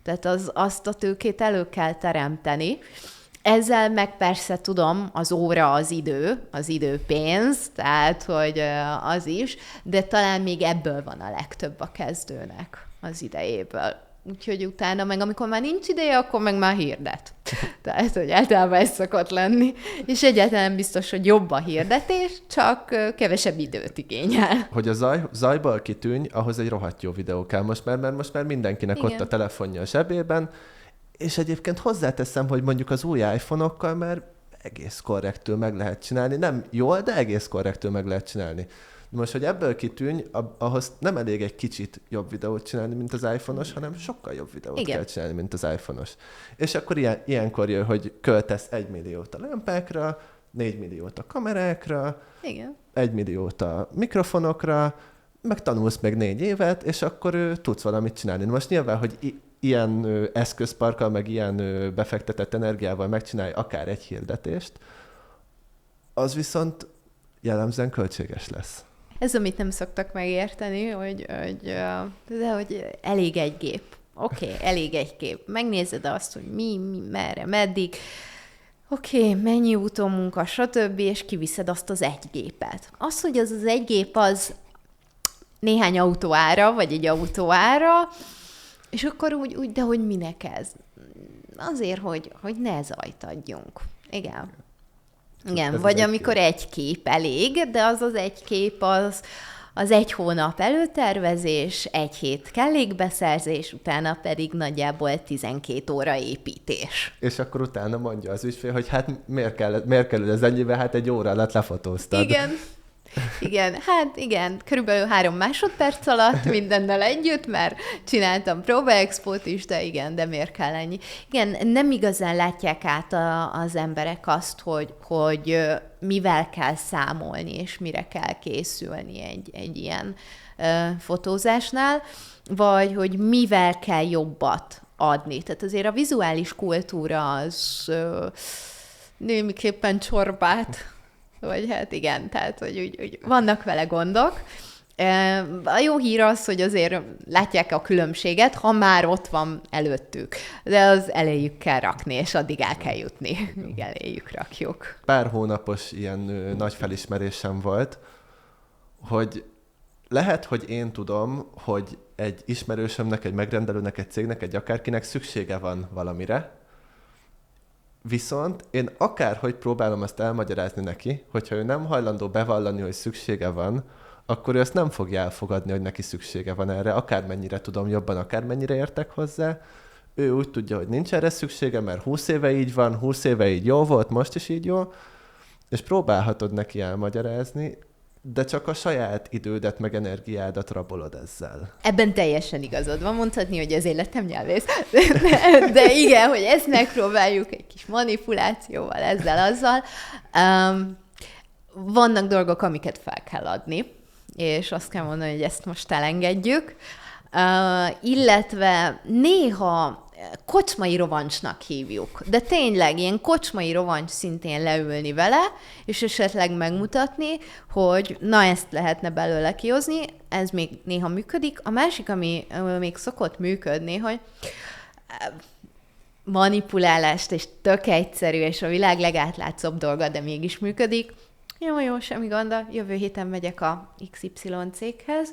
Tehát azt a tőkét elő kell teremteni. Ezzel meg persze tudom, az óra az idő pénz, tehát hogy az is, de talán még ebből van a legtöbb a kezdőnek az idejéből. Úgyhogy utána meg, amikor már nincs ideje, akkor meg már hirdet. Tehát, hogy általában ez szokott lenni. És egyáltalán biztos, hogy jobb a hirdetés, csak kevesebb időt igényel. Hogy a zajból kitűnj, ahhoz egy rohadt jó videó kell mert most már mindenkinek igen. Ott a telefonja a zsebében, és egyébként hozzáteszem, hogy mondjuk az új iPhone-okkal már egész korrektül meg lehet csinálni. Nem jól, de egész korrektül meg lehet csinálni. Most, hogy ebből kitűnj, ahhoz nem elég egy kicsit jobb videót csinálni, mint az iPhone-os, hanem sokkal jobb videót igen. kell csinálni, mint az iPhone-os. És akkor ilyenkor jön, hogy költesz 1 milliót a lámpákra, 4 milliót a kamerákra, igen. 1 milliót a mikrofonokra, meg tanulsz meg 4 évet, és akkor tudsz valamit csinálni. Most nyilván, hogy ilyen eszközparkkal, meg ilyen befektetett energiával megcsinálj akár egy hirdetést, az viszont jellemzően költséges lesz. Ez, amit nem szoktak megérteni, hogy elég egy gép. Oké, elég egy gép. Megnézed azt, hogy mi merre, meddig. Oké, mennyi utómunka, stb., és kiviszed azt az egy gépet. Az, hogy az egy gép, az néhány autó ára, vagy egy autó ára, és akkor úgy, de hogy minek ez? Azért, hogy ne zajt adjunk. Igen. Igen, vagy amikor egy kép elég, de az egy kép az 1 hónap előtervezés, 1 hét kellékbeszerzés, utána pedig nagyjából 12 óra építés. És akkor utána mondja az ügyfél, hogy hát miért kell ez ennyibe, hát 1 óra alatt lefotóztad. Igen, körülbelül 3 másodperc alatt mindennel együtt, mert csináltam próbaexpót is, de miért kell ennyi? Igen, nem igazán látják át az emberek azt, hogy mivel kell számolni, és mire kell készülni egy ilyen fotózásnál, vagy hogy mivel kell jobbat adni. Tehát azért a vizuális kultúra az némiképpen csorbát, vagy hát igen, tehát hogy úgy vannak vele gondok, A jó hír az, hogy azért látják a különbséget, ha már ott van előttük. De az eléjük kell rakni, és addig el kell jutni, míg eléjük rakjuk. Pár hónapos ilyen nagy felismerésem volt, hogy lehet, hogy én tudom, hogy egy ismerősömnek, egy megrendelőnek, egy cégnek, egy akárkinek szüksége van valamire, viszont én akárhogy próbálom ezt elmagyarázni neki, hogyha ő nem hajlandó bevallani, hogy szüksége van, akkor ő ezt nem fogja elfogadni, hogy neki szüksége van erre, akármennyire tudom jobban, akármennyire értek hozzá. Ő úgy tudja, hogy nincs erre szüksége, mert 20 éve így van, 20 éve így jó volt, most is így jó, és próbálhatod neki elmagyarázni, de csak a saját idődet meg energiádat rabolod ezzel. Ebben teljesen igazad van, mondhatni, hogy az életem nyelvész. De igen, hogy ezt megpróbáljuk egy kis manipulációval, azzal. Vannak dolgok, amiket fel kell adni, és azt kell mondani, hogy ezt most elengedjük. Illetve néha kocsmai rovancsnak hívjuk, de tényleg ilyen kocsmai rovancs szintén leülni vele, és esetleg megmutatni, hogy na ezt lehetne belőle kihozni, ez még néha működik. A másik, ami még szokott működni, hogy manipulálást, és tök egyszerű, és a világ legátlátszóbb dolga, de mégis működik. Jó, semmi gond, jövő héten megyek a XY céghez,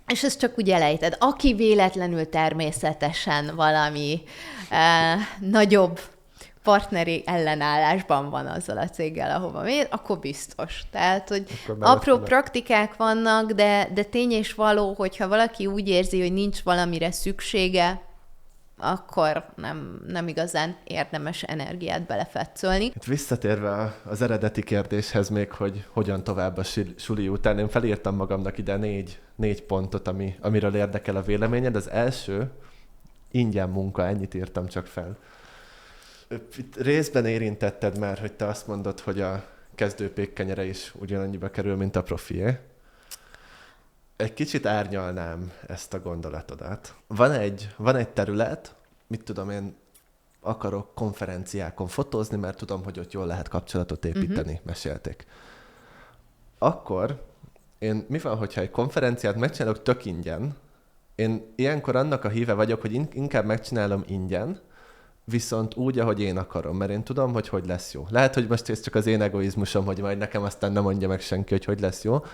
és ezt csak úgy elejted. Aki véletlenül természetesen valami nagyobb partneri ellenállásban van azzal a céggel, ahova mész, akkor biztos. Tehát, hogy apró praktikák vannak, de tény és való, hogyha valaki úgy érzi, hogy nincs valamire szüksége, akkor nem igazán érdemes energiát belefetszölni. Itt visszatérve az eredeti kérdéshez még, hogy hogyan tovább a suli után, én felírtam magamnak ide négy pontot, amiről érdekel a véleményed. Az első, ingyen munka, ennyit írtam csak fel. Itt részben érintetted már, hogy te azt mondod, hogy a kezdő pékkenyere is ugyanannyiba kerül, mint a profié. Egy kicsit árnyalnám ezt a gondolatodat. Van egy terület, mit tudom én, akarok konferenciákon fotózni, mert tudom, hogy ott jól lehet kapcsolatot építeni, mesélték. Akkor én, mi van, hogyha egy konferenciát megcsinálok tök ingyen, én ilyenkor annak a híve vagyok, hogy inkább megcsinálom ingyen, viszont úgy, ahogy én akarom, mert én tudom, hogy lesz jó. Lehet, hogy most ez csak az én egoizmusom, hogy majd nekem aztán nem mondja meg senki, hogy lesz jó,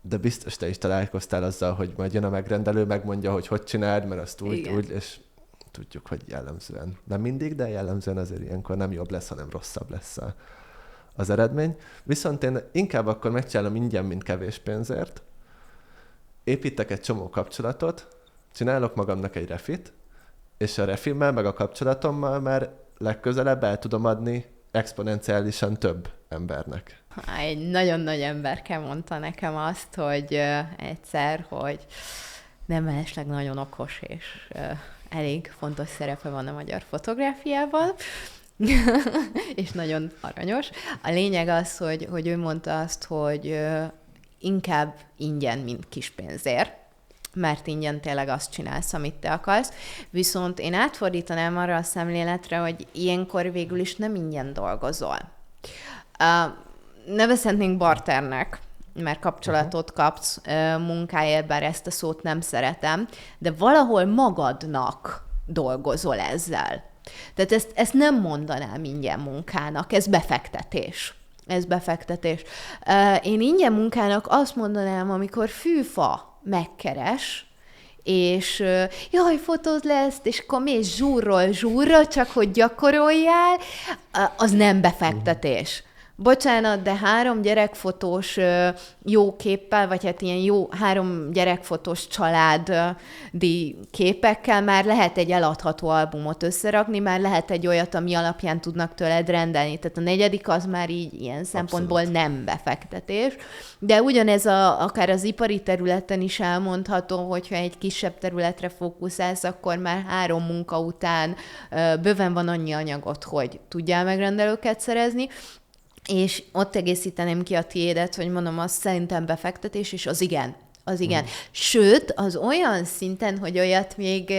de biztos te is találkoztál azzal, hogy majd jön a megrendelő, megmondja, hogy csináld, mert azt úgy, és tudjuk, hogy jellemzően. Nem mindig, de jellemzően azért ilyenkor nem jobb lesz, hanem rosszabb lesz az eredmény. Viszont én inkább akkor megcsinálom ingyen, mint kevés pénzért, építek egy csomó kapcsolatot, csinálok magamnak egy refit, és a refimmel, meg a kapcsolatommal már legközelebb el tudom adni exponenciálisan több embernek. Egy nagyon nagy emberke mondta nekem azt, hogy egyszer, hogy nem mellesleg nagyon okos, és elég fontos szerepe van a magyar fotográfiával, és nagyon aranyos. A lényeg az, hogy ő mondta azt, hogy inkább ingyen, mint kis pénzért, mert ingyen tényleg azt csinálsz, amit te akarsz. Viszont én átfordítanám arra a szemléletre, hogy ilyenkor végül is nem ingyen dolgozol. Nevezhetnénk barternek, mert kapcsolatot kapsz munkáért, bár ezt a szót nem szeretem, de valahol magadnak dolgozol ezzel. Tehát ezt nem mondanám ingyen munkának, ez befektetés. Én ingyen munkának azt mondanám, amikor fűfa megkeres, és jaj, fotózd le ezt, és akkor mész zsúrról zsúrra, csak hogy gyakoroljál, az nem befektetés. Bocsánat, de 3 gyerekfotós jó képpel, vagy hát ilyen jó 3 gyerekfotós családi képekkel már lehet egy eladható albumot összerakni, már lehet egy olyat, ami alapján tudnak tőled rendelni. Tehát a 4. az már így ilyen szempontból nem befektetés. De ugyanez akár az ipari területen is elmondható, hogyha egy kisebb területre fókuszálsz, akkor már 3 munka után bőven van annyi anyagot, hogy tudjál megrendelőket szerezni. És ott egészíteném ki a tiédet, hogy mondom, az szerintem befektetés, és az igen. Sőt, az olyan szinten, hogy olyat még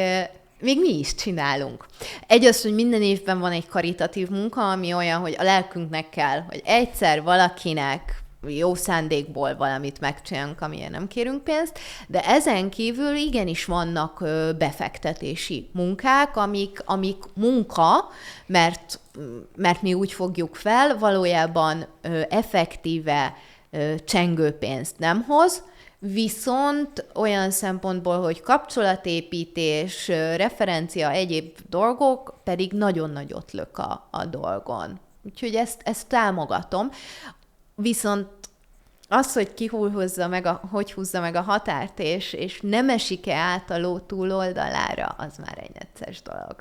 mi is csinálunk. Egy az, hogy minden évben van egy karitatív munka, ami olyan, hogy a lelkünknek kell, hogy egyszer valakinek jó szándékból valamit megcsinálunk, amilyen nem kérünk pénzt, de ezen kívül igenis vannak befektetési munkák, amik munka, mert mi úgy fogjuk fel, valójában effektíve csengőpénzt nem hoz, viszont olyan szempontból, hogy kapcsolatépítés, referencia, egyéb dolgok pedig nagyon nagyot lök a dolgon. Úgyhogy ezt támogatom. Viszont az, hogy hogy húzza meg a határt, és nem esik-e át a ló túloldalára, az már egy necces dolog.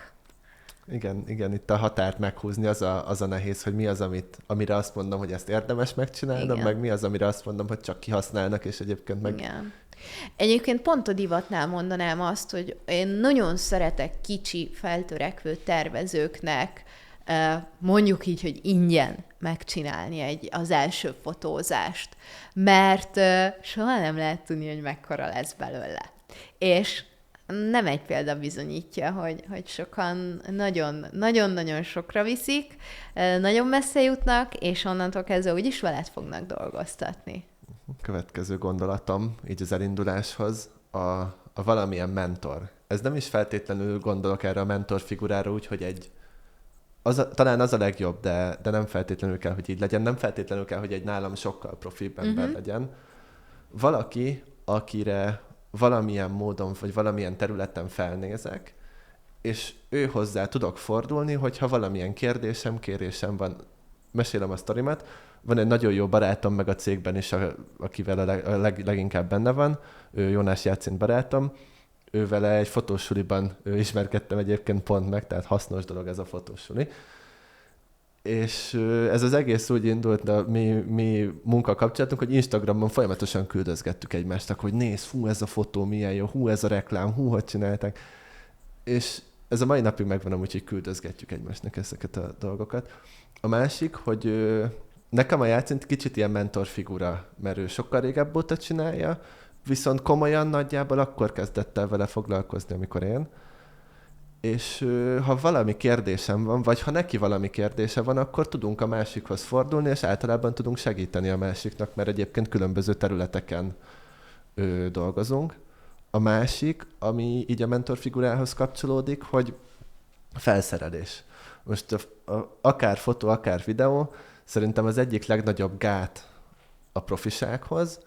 Igen, itt a határt meghúzni, az a nehéz, hogy mi az, amire azt mondom, hogy ezt érdemes megcsinálnom, meg mi az, amire azt mondom, hogy csak kihasználnak, és egyébként meg... Igen. Egyébként pont a divatnál mondanám azt, hogy én nagyon szeretek kicsi, feltörekvő tervezőknek mondjuk így, hogy ingyen megcsinálni az első fotózást, mert soha nem lehet tudni, hogy mekkora lesz belőle. És nem egy példa bizonyítja, hogy sokan nagyon-nagyon sokra viszik, nagyon messze jutnak, és onnantól kezdve úgyis veled fognak dolgoztatni. Következő gondolatom így az elinduláshoz a valamilyen mentor. Ez nem is feltétlenül gondolok erre a mentor figurára úgy, hogy talán az a legjobb, de nem feltétlenül kell, hogy így legyen. Nem feltétlenül kell, hogy egy nálam sokkal profibb ember legyen. Valaki, akire valamilyen módon, vagy valamilyen területen felnézek, és ő hozzá tudok fordulni, hogyha valamilyen kérésem van. Mesélem a sztorimat. Van egy nagyon jó barátom meg a cégben is, akivel a leginkább benne van. Ő Jónás Játszint barátom. Ővele egy fotósuliban ismerkedtem egyébként pont meg, tehát hasznos dolog ez a fotósuli. És ez az egész úgy indult a mi munkakapcsolatunk, hogy Instagramon folyamatosan küldözgettük egymásnak, hogy nézd, ez a fotó milyen jó, ez a reklám, hogy csinálták. És ez a mai napig megvan, úgyhogy küldözgetjük egymásnak ezeket a dolgokat. A másik, hogy nekem a Játszint kicsit ilyen mentorfigura, mert ő sokkal régebb óta csinálja, viszont komolyan nagyjából akkor kezdett el vele foglalkozni, amikor én. És ha valami kérdésem van, vagy ha neki valami kérdése van, akkor tudunk a másikhoz fordulni, és általában tudunk segíteni a másiknak, mert egyébként különböző területeken dolgozunk. A másik, ami így a mentorfigurához kapcsolódik, hogy felszerelés. Most akár fotó, akár videó, szerintem az egyik legnagyobb gát a profisághoz,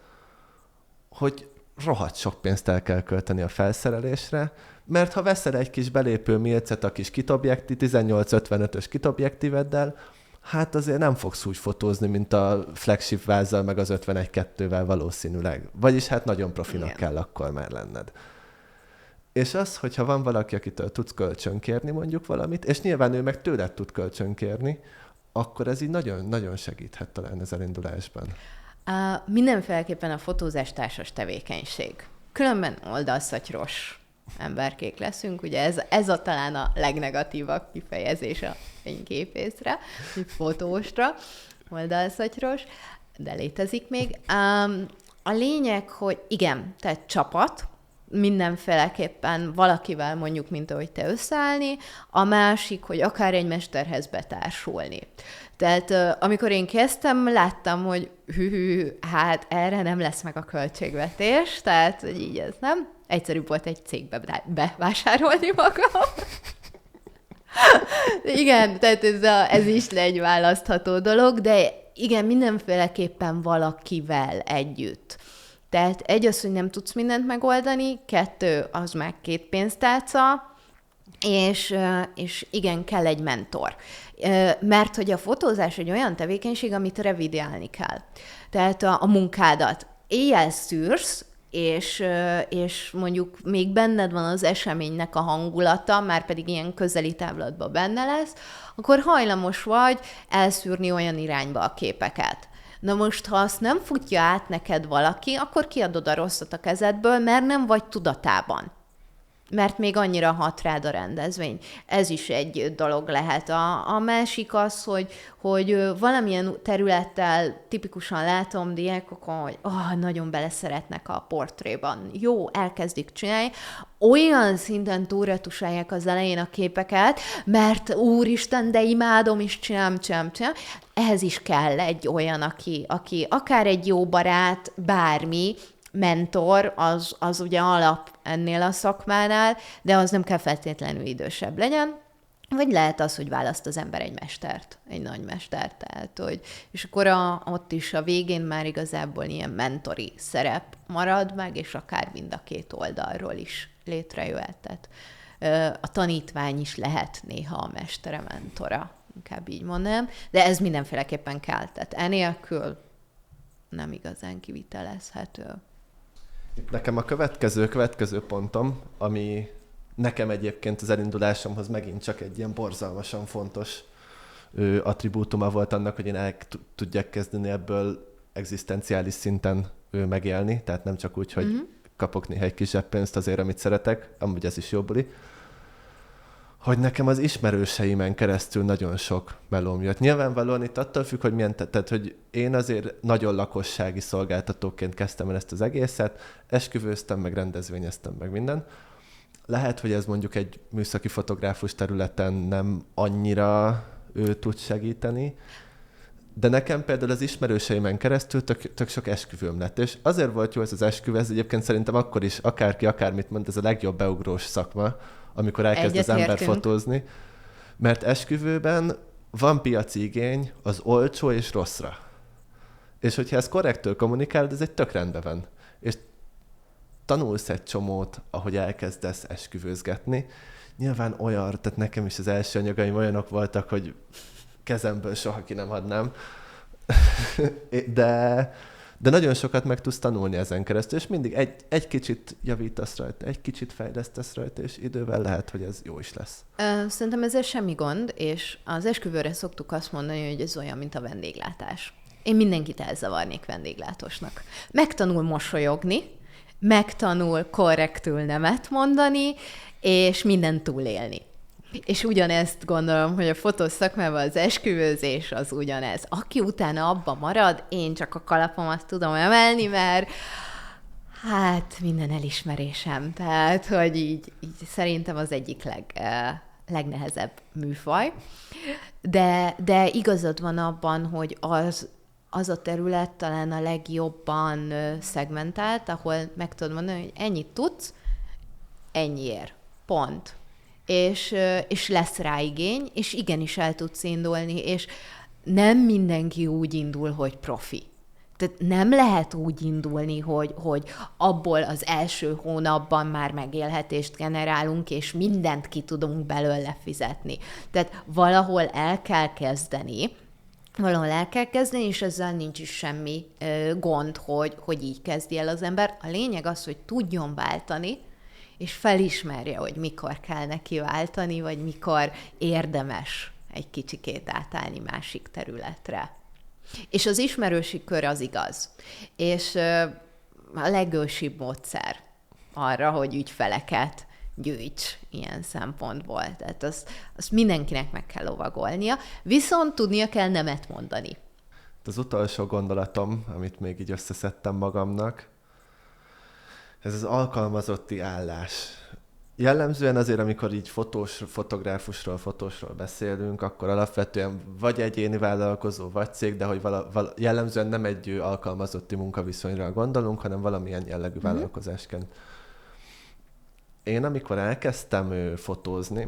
hogy rohadt sok pénzt el kell költeni a felszerelésre, mert ha veszel egy kis belépő milcet a kis kitobjektív, 18-55-ös kitobjektíveddel, hát azért nem fogsz úgy fotózni, mint a flagship vázzal, meg az 51-2-vel valószínűleg. Vagyis hát nagyon profinak kell akkor már lenned. És az, hogyha van valaki, akitől tudsz kölcsönkérni mondjuk valamit, és nyilván ő meg tőled tud kölcsönkérni, akkor ez így nagyon-nagyon segíthet talán az elindulásban. Mindenféleképpen a fotózás társas tevékenység. Különben oldalszatyros emberkék leszünk, ugye ez talán a legnegatívabb kifejezés a fényképészre, fotósra, oldalszatyros, de létezik még. A lényeg, hogy igen, tehát csapat, mindenféleképpen valakivel mondjuk, mint ahogy te összeállni, a másik, hogy akár egy mesterhez betársulni. Tehát amikor én kezdtem, láttam, hogy hát erre nem lesz meg a költségvetés, tehát hogy így ez nem. Egyszerűbb volt egy cégbe bevásárolni magam. Igen, tehát ez is egy választható dolog, de igen, mindenféleképpen valakivel együtt. Tehát egy az, hogy nem tudsz mindent megoldani, 2, az meg 2 pénztárca, és igen, kell egy mentor. Mert hogy a fotózás egy olyan tevékenység, amit revideálni kell. Tehát a munkádat éjjel szűrsz, és mondjuk még benned van az eseménynek a hangulata, már pedig ilyen közeli távlatban benne lesz, akkor hajlamos vagy elszűrni olyan irányba a képeket. Na most, ha azt nem futja át neked valaki, akkor kiadod a rosszat a kezedből, mert nem vagy tudatában. mert még annyira hat rád a rendezvény. Ez is egy dolog lehet. A másik az, hogy valamilyen területtel tipikusan látom diákokon, hogy nagyon beleszeretnek a portréban. Jó, elkezdik csinálni. Olyan szinten túlretusálják az elején a képeket, mert úristen, de imádom, és csinálom. Ehhez is kell egy olyan, aki akár egy jó barát, bármi, mentor, az ugye alap ennél a szakmánál, de az nem kell feltétlenül idősebb legyen, vagy lehet az, hogy választ az ember egy mestert, egy nagy mestert, tehát, hogy, és akkor ott is a végén már igazából ilyen mentori szerep marad meg, és akár mind a két oldalról is létrejöhet. Tehát a tanítvány is lehet néha a mestere, mentora, inkább így mondanám, de ez mindenféleképpen kell, tehát enélkül nem igazán kivitelezhető. Nekem a következő pontom, ami nekem egyébként az elindulásomhoz megint csak egy ilyen borzalmasan fontos attribútuma volt annak, hogy én el tudjak kezdeni ebből egzisztenciális szinten megélni, tehát nem csak úgy, hogy kapok néha egy kis zseppénzt azért, amit szeretek, amúgy ez is jó buli, hogy nekem az ismerőseimen keresztül nagyon sok melóm jött. Nyilvánvalóan itt attól függ, hogy milyen, tehát hogy én azért nagyon lakossági szolgáltatóként kezdtem el ezt az egészet, esküvőztem, meg rendezvényeztem, meg minden. Lehet, hogy ez mondjuk egy műszaki fotográfus területen nem annyira tud segíteni, de nekem például az ismerőseimen keresztül tök sok esküvőm lett, és azért volt jó ez az esküvő, ez egyébként szerintem akkor is, akárki akármit mond, ez a legjobb beugrós szakma, amikor elkezd az ember fotózni, mert esküvőben van piaci igény az olcsó és rosszra. És hogyha ezt korrektül kommunikálod, ez egy tök rendben van. És tanulsz egy csomót, ahogy elkezdesz esküvőzgetni. Nyilván olyan, tehát nekem is az első anyagaim olyanok voltak, hogy kezemből soha ki nem adnám. De nagyon sokat meg tudsz tanulni ezen keresztül, és mindig egy kicsit javítasz rajta, egy kicsit fejlesztesz rajta, és idővel lehet, hogy ez jó is lesz. Szerintem ezzel semmi gond, és az esküvőre szoktuk azt mondani, hogy ez olyan, mint a vendéglátás. Én mindenkit elzavarnék vendéglátósnak. Megtanul mosolyogni, megtanul korrektül nemet mondani, és mindent túlélni. És ugyanezt gondolom, hogy a fotós szakmában az esküvőzés az ugyanez. Aki utána abba marad, én csak a kalapomat tudom emelni, mert minden elismerésem. Tehát, hogy így szerintem az egyik legnehezebb műfaj. De igazad van abban, hogy az a terület talán a legjobban szegmentált, ahol meg tudod mondani, hogy ennyit tudsz, ennyiért. Pont. És lesz rá igény, és igenis el tudsz indulni, és nem mindenki úgy indul, hogy profi. Tehát nem lehet úgy indulni, hogy abból az első hónapban már megélhetést generálunk, és mindent ki tudunk belőle fizetni. Tehát valahol el kell kezdeni, és ezzel nincs is semmi gond, hogy így kezdje el az ember. A lényeg az, hogy tudjon váltani, és felismerje, hogy mikor kell neki váltani, vagy mikor érdemes egy kicsikét átállni másik területre. És az ismerősi kör az igaz. És a legősibb módszer arra, hogy ügyfeleket gyűjts ilyen szempontból. Tehát azt mindenkinek meg kell lovagolnia, viszont tudnia kell nemet mondani. Az utolsó gondolatom, amit még így összeszedtem magamnak, ez az alkalmazotti állás. Jellemzően azért, amikor így fotósról beszélünk, akkor alapvetően vagy egyéni vállalkozó, vagy cég, de hogy jellemzően nem egy alkalmazotti munkaviszonyra gondolunk, hanem valamilyen jellegű vállalkozásként. Én amikor elkezdtem fotózni,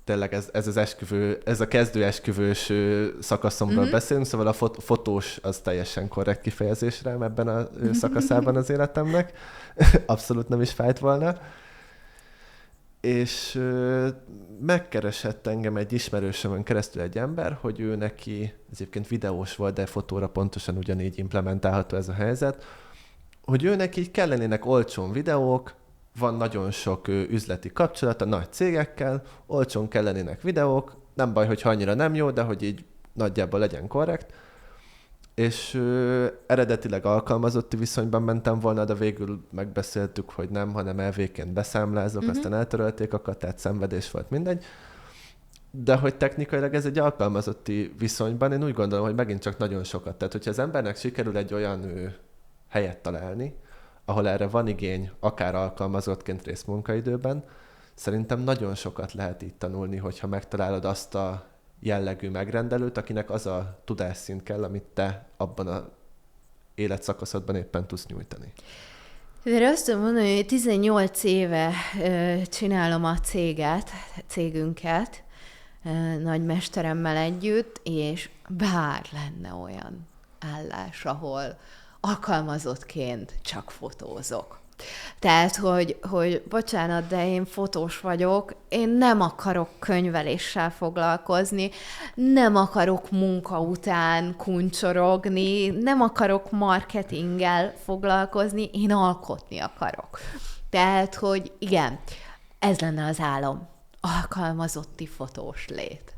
tényleg ez az esküvő, ez a kezdő esküvős szakaszomról beszélünk, szóval a fotós az teljesen korrekt kifejezés rám ebben a szakaszában az életemnek. Abszolút nem is fájt volna. És megkeresett engem egy ismerősömön keresztül egy ember, hogy ő neki, ez egyébként videós volt, de fotóra pontosan ugyanígy implementálható ez a helyzet, hogy ő neki kellenének olcsón videók, van nagyon sok üzleti kapcsolata nagy cégekkel, olcsón kellenének videók, nem baj, hogy annyira nem jó, de hogy így nagyjából legyen korrekt. és eredetileg alkalmazotti viszonyban mentem volna, de végül megbeszéltük, hogy nem, hanem elvéként beszámlázok, aztán eltörölték a katát, szenvedés volt, mindegy. De hogy technikailag ez egy alkalmazotti viszonyban, én úgy gondolom, hogy megint csak nagyon sokat. Tehát, hogyha az embernek sikerül egy olyan helyet találni, ahol erre van igény, akár alkalmazottként részmunkaidőben, szerintem nagyon sokat lehet így tanulni, hogyha megtalálod azt a jellegű megrendelőt, akinek az a tudásszint kell, amit te abban az életszakaszodban éppen tudsz nyújtani. De azt tudom mondani, hogy 18 éve csinálom a cégünket, nagymesteremmel együtt, és bár lenne olyan állás, ahol alkalmazottként csak fotózok. Tehát, hogy bocsánat, de én fotós vagyok, én nem akarok könyveléssel foglalkozni, nem akarok munka után kuncsorogni, nem akarok marketinggel foglalkozni, én alkotni akarok. Tehát, hogy igen, ez lenne az álom. Alkalmazotti fotós lét.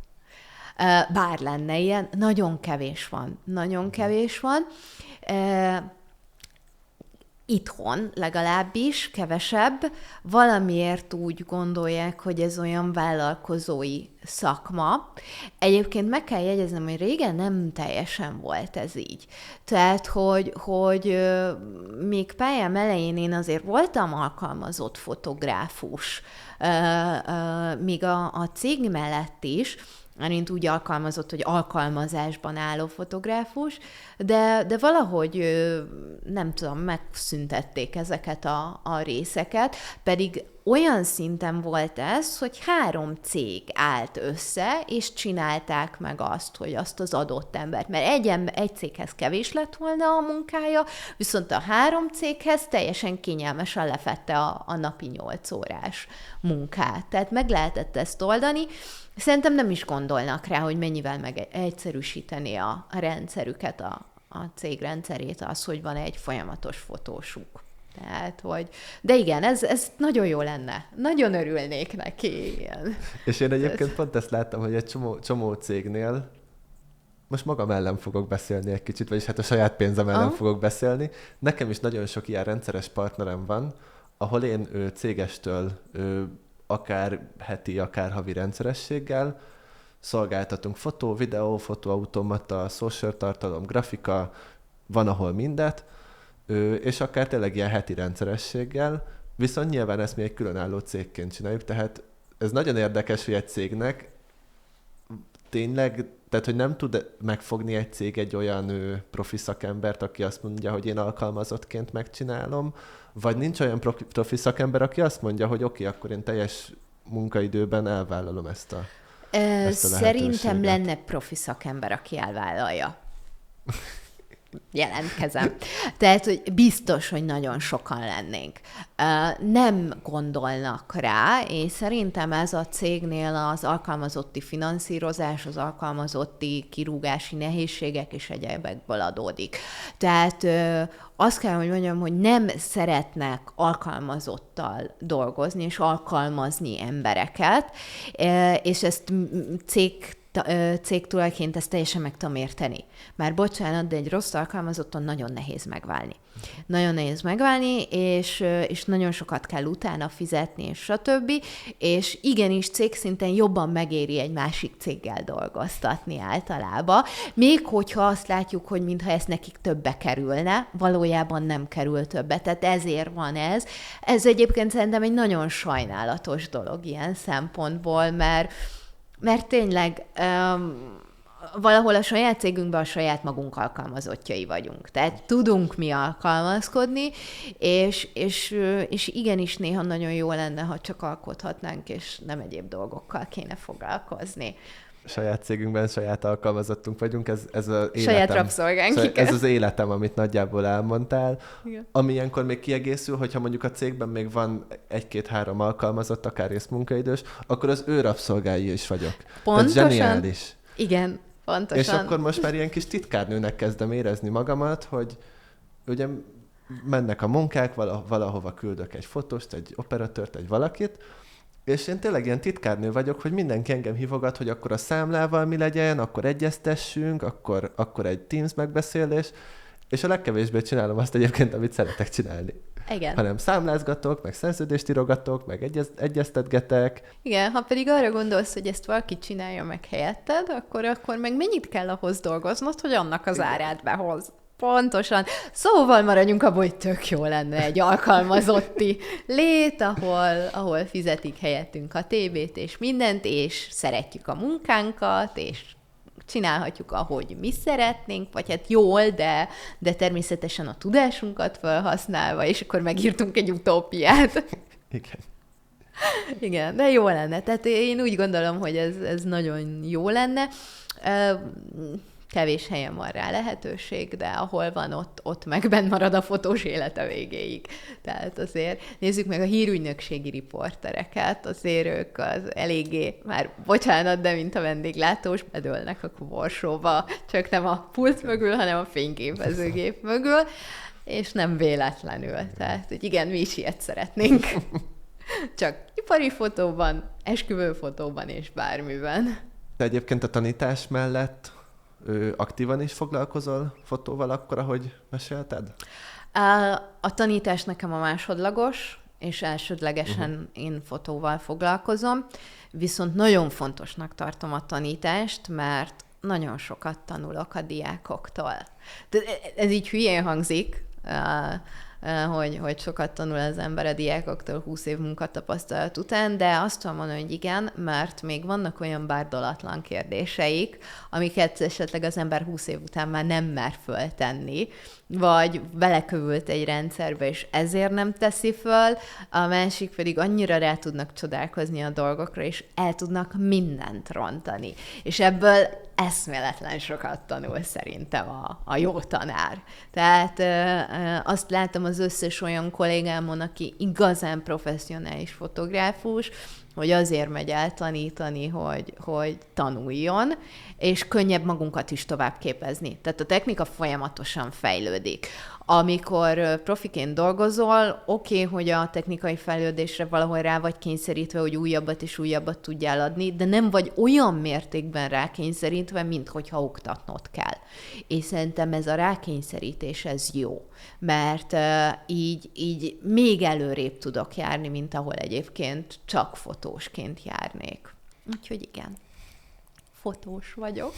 Bár lenne ilyen, nagyon kevés van. Itthon legalábbis kevesebb, valamiért úgy gondolják, hogy ez olyan vállalkozói szakma. Egyébként meg kell jegyeznem, hogy régen nem teljesen volt ez így. Tehát, hogy még pályám elején én azért voltam alkalmazott fotográfus, még a cég mellett is, mint úgy alkalmazott, hogy alkalmazásban álló fotográfus, de valahogy, nem tudom, megszüntették ezeket a részeket, pedig olyan szinten volt ez, hogy 3 cég állt össze, és csinálták meg azt, hogy azt az adott embert, mert egy céghez kevés lett volna a munkája, viszont a 3 céghez teljesen kényelmesen lefette a napi 8 órás munkát. Tehát meg lehetett ezt oldani. Szerintem nem is gondolnak rá, hogy mennyivel egyszerűsíteni a rendszerüket, a cég rendszerét az, hogy van egy folyamatos fotósuk. Tehát, de igen, ez nagyon jó lenne. Nagyon örülnék neki. Ilyen. És én egyébként pont ezt láttam, hogy egy csomó cégnél, most magam ellen fogok beszélni egy kicsit, vagyis hát a saját pénzem ellen fogok beszélni. Nekem is nagyon sok ilyen rendszeres partnerem van, ahol én cégestől akár heti, akár havi rendszerességgel szolgáltatunk fotó, videó, fotóautomata, social tartalom, grafika, van ahol mindet, és akár tényleg ilyen heti rendszerességgel, viszont nyilván ezt mi egy különálló cégként csináljuk, tehát ez nagyon érdekes, hogy egy cégnek tényleg, tehát hogy nem tud megfogni egy cég egy olyan profi szakembert, aki azt mondja, hogy én alkalmazottként megcsinálom, vagy nincs olyan profi szakember, aki azt mondja, hogy oké, akkor én teljes munkaidőben elvállalom ezt a Szerintem lenne profi szakember, aki elvállalja. Jelentkezem. Tehát, hogy biztos, hogy nagyon sokan lennénk. Nem gondolnak rá, és szerintem ez a cégnél az alkalmazotti finanszírozás, az alkalmazotti kirúgási nehézségek és egyebekből adódik. Tehát azt kell, hogy mondjam, hogy nem szeretnek alkalmazottal dolgozni, és alkalmazni embereket, és ezt cégtulajként ezt teljesen meg tudom érteni. Már bocsánat, de egy rossz alkalmazotton nagyon nehéz megválni. Nagyon nehéz megválni, és nagyon sokat kell utána fizetni, és stb. És igenis cégszinten jobban megéri egy másik céggel dolgoztatni általában. Még hogyha azt látjuk, hogy mintha ez nekik többe kerülne, valójában nem kerül többe. Tehát ezért van ez. Ez egyébként szerintem egy nagyon sajnálatos dolog ilyen szempontból, mert tényleg valahol a saját cégünkben a saját magunk alkalmazottjai vagyunk. Tehát tudunk mi alkalmazkodni, és igenis néha nagyon jó lenne, ha csak alkothatnánk, és nem egyéb dolgokkal kéne foglalkozni. Saját cégünkben saját alkalmazottunk vagyunk, ez az életem. Saját rabszolgánk, ez az életem, amit nagyjából elmondtál. Igen. Ami ilyenkor még kiegészül, hogyha mondjuk a cégben még van 1-2-3 alkalmazott, akár részmunkaidős, akkor az ő rabszolgái is vagyok. Pontosan. Tehát zseniális. Igen, pontosan. És akkor most már ilyen kis titkárnőnek kezdem érezni magamat, hogy ugye mennek a munkák, valahova küldök egy fotóst, egy operatőrt, egy valakit, És én tényleg ilyen titkárnő vagyok, hogy mindenki engem hívogat, hogy akkor a számlával mi legyen, akkor egyeztessünk, akkor egy Teams megbeszélés, és a legkevésbé csinálom azt egyébként, amit szeretek csinálni. Igen. Hanem számlázgatok, meg szerződést írogatok, meg egyeztetgetek. Igen, ha pedig arra gondolsz, hogy ezt valaki csinálja meg helyetted, akkor meg mennyit kell ahhoz dolgoznod, hogy annak az árát behoz. Pontosan. Szóval maradjunk abból, hogy tök jó lenne egy alkalmazotti lét, ahol fizetik helyettünk a tévét és mindent, és szeretjük a munkánkat, és csinálhatjuk, ahogy mi szeretnénk, vagy hát jól, de természetesen a tudásunkat felhasználva, és akkor megírtunk egy utópiát. Igen. Igen, de jó lenne. Tehát én úgy gondolom, hogy ez nagyon jó lenne. Kevés helyen van rá lehetőség, de ahol van, ott meg benn marad a fotós élete végéig. Tehát azért nézzük meg a hírügynökségi riportereket, azért ők az eléggé, már bocsánat, de mint a vendéglátós, bedőlnek a koporsóba, csak nem a pult mögül, hanem a fényképezőgép mögül, és nem véletlenül. Tehát, hogy igen, mi is ilyet szeretnénk. Csak ipari fotóban, esküvőfotóban és bármiben. De egyébként a tanítás mellett aktívan is foglalkozol fotóval akkor, ahogy mesélted? A tanítás nekem a másodlagos, és elsődlegesen én fotóval foglalkozom, viszont nagyon fontosnak tartom a tanítást, mert nagyon sokat tanulok a diákoktól. De ez így hülyén hangzik, hogy sokat tanul az ember a diákoktól 20 év munkatapasztalat után, de azt tudom mondani, hogy igen, mert még vannak olyan bárdolatlan kérdéseik, amiket esetleg az ember 20 év után már nem mer föltenni, vagy belekövült egy rendszerbe, és ezért nem teszi föl, a másik pedig annyira rá tudnak csodálkozni a dolgokra, és el tudnak mindent rontani. És ebből eszméletlen sokat tanul szerintem a jó tanár. Tehát azt látom az összes olyan kollégámon, aki igazán professzionális fotográfus, hogy azért megy el tanítani, hogy tanuljon, és könnyebb magunkat is tovább képezni. Tehát a technika folyamatosan fejlődik. Amikor profiként dolgozol, oké, hogy a technikai fejlődésre valahol rá vagy kényszerítve, hogy újabbat és újabbat tudjál adni, de nem vagy olyan mértékben rákényszerítve, mint hogyha oktatnod kell. És szerintem ez a rákényszerítés, ez jó, mert így még előrébb tudok járni, mint ahol egyébként csak fotósként járnék. Úgyhogy igen, fotós vagyok.